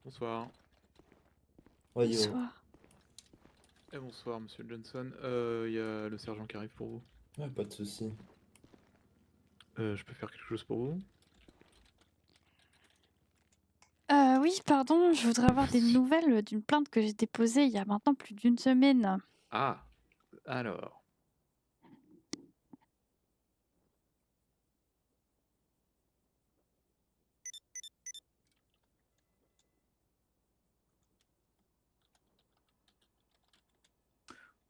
Bonsoir. Ouais, yo. Bonsoir. Et bonsoir, monsieur Johnson. Il y a le sergent qui arrive pour vous. Ouais, pas de souci. Je peux faire quelque chose pour vous? Oui, pardon, je voudrais avoir des nouvelles d'une plainte que j'ai déposée il y a maintenant plus d'une semaine. Ah, alors.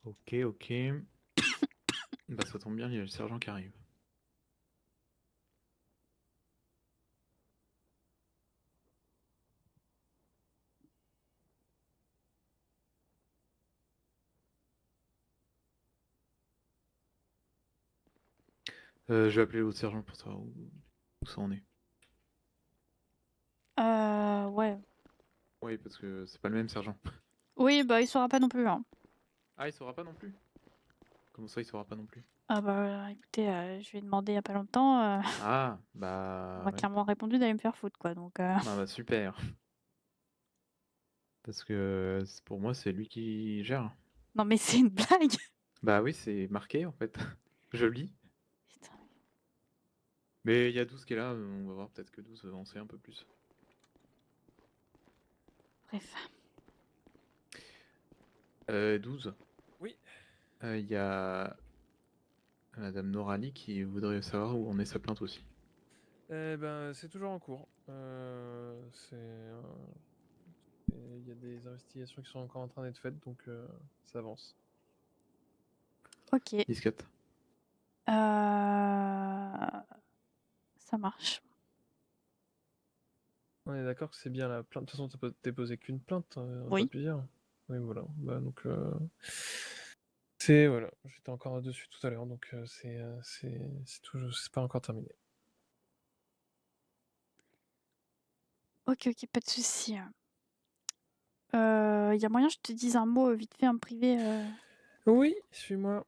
Ok, ok. Bah ça tombe bien, il y a le sergent qui arrive. Je vais appeler l'autre sergent pour savoir où ça en est. Ouais. Oui, parce que c'est pas le même sergent. Oui, bah il saura pas non plus, hein. Ah, il saura pas non plus? Comment ça, il saura pas non plus? Ah bah écoutez, je lui ai demandé il y a pas longtemps, Ah, on bah m'a ouais. clairement répondu d'aller me faire foutre quoi, donc Ah bah super. Parce que pour moi, c'est lui qui gère. non mais c'est une blague! Bah oui, c'est marqué en fait. Je lis. Putain, Mais il y a 12 qui est là, on va voir peut-être que 12 en sait un peu plus. bref. 12. Oui. Il y a Madame Norali qui voudrait savoir où en est sa plainte aussi. Eh ben, c'est toujours en cours. Il y a des investigations qui sont encore en train d'être faites, donc ça avance. OK. 14. Ça marche. On est d'accord que c'est bien la plainte. De toute façon, t'as pas déposé qu'une plainte, pas Oui. plusieurs. Oui, voilà. Bah, donc, c'est voilà. J'étais encore dessus tout à l'heure, donc c'est toujours, c'est pas encore terminé. OK, pas de souci. Y a moyen que je te dise un mot vite fait en privé? Oui, suis-moi.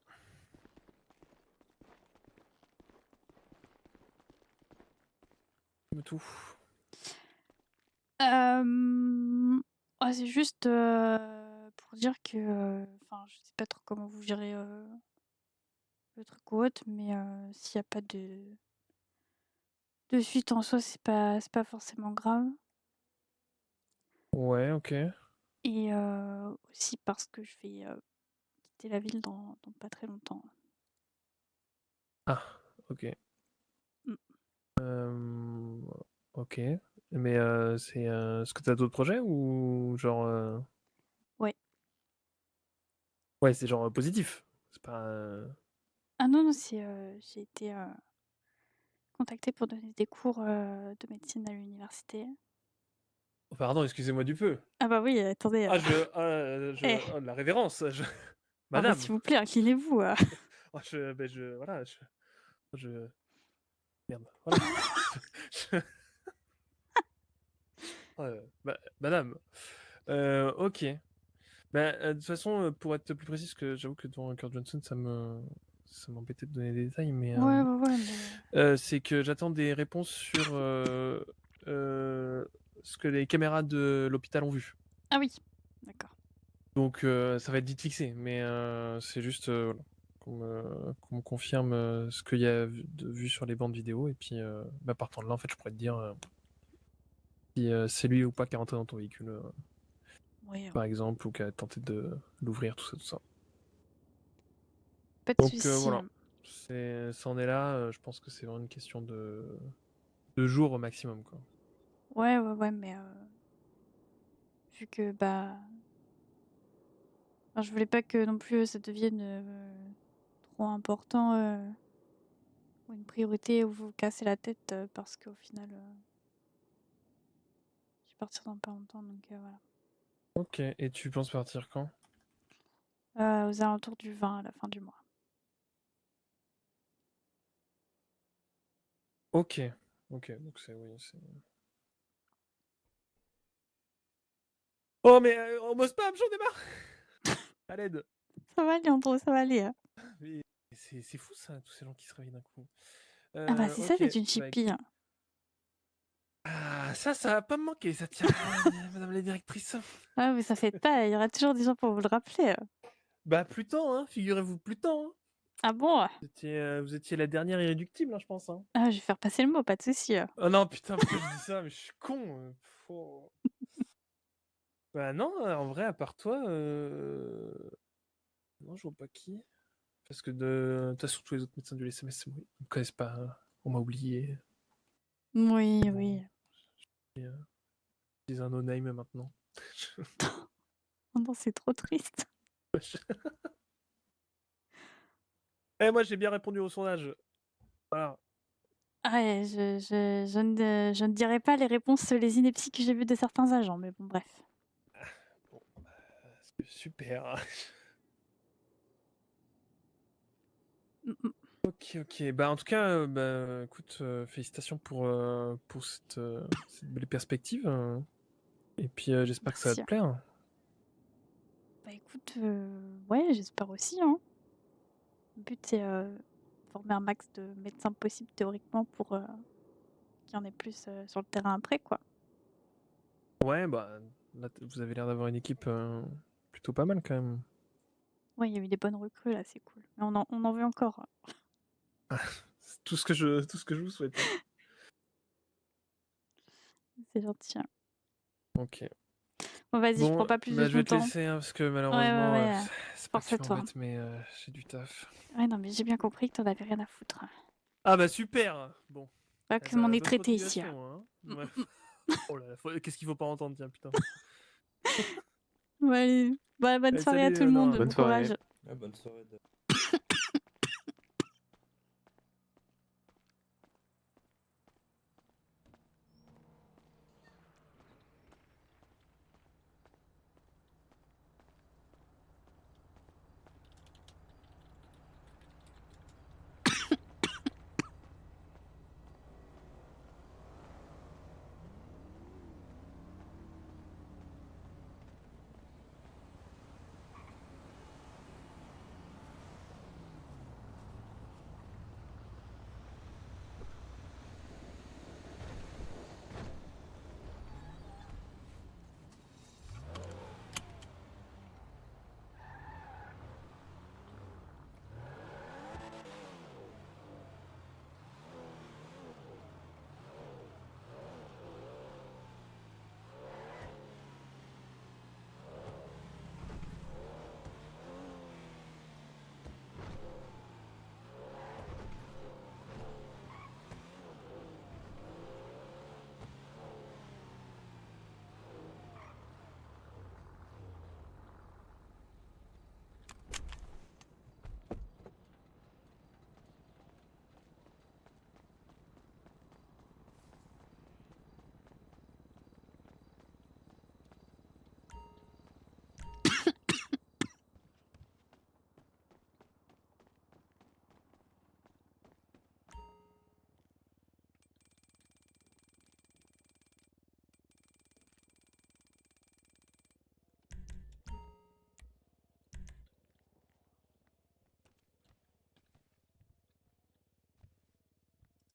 Dis-moi tout. C'est juste pour dire que, enfin, je sais pas trop comment vous gérez le truc ou autre, mais s'il n'y a pas de suite en soi, c'est pas forcément grave. Ouais, ok. Et aussi parce que je vais quitter la ville dans pas très longtemps. Ah, ok. Ok. Mais c'est est-ce que t'as d'autres projets ou genre Ouais. ouais, c'est genre positif. C'est pas Ah non, j'ai été contactée pour donner des cours de médecine à l'université. Oh, pardon, excusez-moi du peu. Ah bah oui, attendez. Ah Eh, oh, de la révérence. ah bah Madame. s'il vous plaît, inclinez-vous. Oh, voilà, je merde. Voilà. Je- madame. Ok. Bah, de toute façon, pour être plus précis, parce que j'avoue que devant Kurt Johnson, ça m'embêtait de donner des détails, mais Ouais, mais... c'est que j'attends des réponses sur ce que les caméras de l'hôpital ont vu. Ah oui, d'accord. Donc ça va être vite fixé, mais c'est juste voilà, qu'on me confirme ce qu'il y a vu sur les bandes vidéo, et puis partant de là, en fait, je pourrais te dire si c'est lui ou pas qui est rentré dans ton véhicule, Oui, par exemple, ou qui a tenté de l'ouvrir, tout ça, tout ça. pas de Donc souci. voilà, ça en est là. Je pense que c'est vraiment une question de jours au maximum, quoi. Ouais, mais vu que bah, enfin, je voulais pas que non plus ça devienne trop important ou une priorité où vous vous cassez la tête parce qu'au final, je vais partir dans pas longtemps, donc voilà. Ok, et tu penses partir quand? Aux alentours du 20 à la fin du mois. Ok, ok, donc c'est oui, c'est. Oh mais on bosse pas, j'en ai marre. À l'aide. Ça va aller, Andrew, ça va aller. Mais c'est fou ça, tous ces gens qui se réveillent d'un coup. Ah bah c'est ça Ok, d'être une bah, chippie. ah, ça va pas me manquer, ça tient, madame la directrice. Ah mais ça fait pas, il y aura toujours des gens pour vous le rappeler. Bah, plus temps, hein, figurez-vous, plus temps. Hein. Ah bon? Vous étiez la dernière irréductible, hein, je pense. Hein. Ah, je vais faire passer le mot, pas de souci. Oh non, putain, pourquoi je dis ça? Mais je suis con. Oh. Bah non, en vrai, à part toi, non, je vois pas qui. Parce que de toute façon, tous les autres médecins du LSMS, ils me connaissent pas. On m'a oublié. Oui, Bon, oui. je suis un no-name maintenant. Oh non, c'est trop triste. Eh, moi, j'ai bien répondu au sondage. Voilà. Ah ouais, je ne dirais pas les réponses, les inepties que j'ai vues de certains agents, mais bon, bref. Bon, super. Ok. Bah, en tout cas, écoute, félicitations pour cette belle perspective. Et puis, j'espère que ça va Merci. te plaire. Bah écoute, ouais, j'espère aussi, hein. Le but, c'est former un max de médecins possible théoriquement pour qu'il y en ait plus sur le terrain après, quoi. Ouais, bah là, vous avez l'air d'avoir une équipe plutôt pas mal quand même. Ouais, il y a eu des bonnes recrues là, c'est cool. Mais on en veut encore. C'est tout ce que je vous souhaite. C'est gentil. Hein. Ok. Bon, vas-y, je Bon, prends pas plus bah, de je vais ton te temps. laisser hein, parce que Ouais, malheureusement, ouais. c'est pas que Force à tu toi. m'embêtes, mais j'ai du taf. Ouais, non, mais j'ai bien compris que t'en avais rien à foutre. Ah bah super. Bon. Pas Eh que on bah, est bonne traité ici. continuation, hein. Ouais. Oh là là, qu'est-ce qu'il faut pas entendre, tiens, putain. Ouais, allez. Bonne Allez, soirée à salut, tout le monde. Nora. Bonne Bon soirée. courage. Ah, bonne soirée.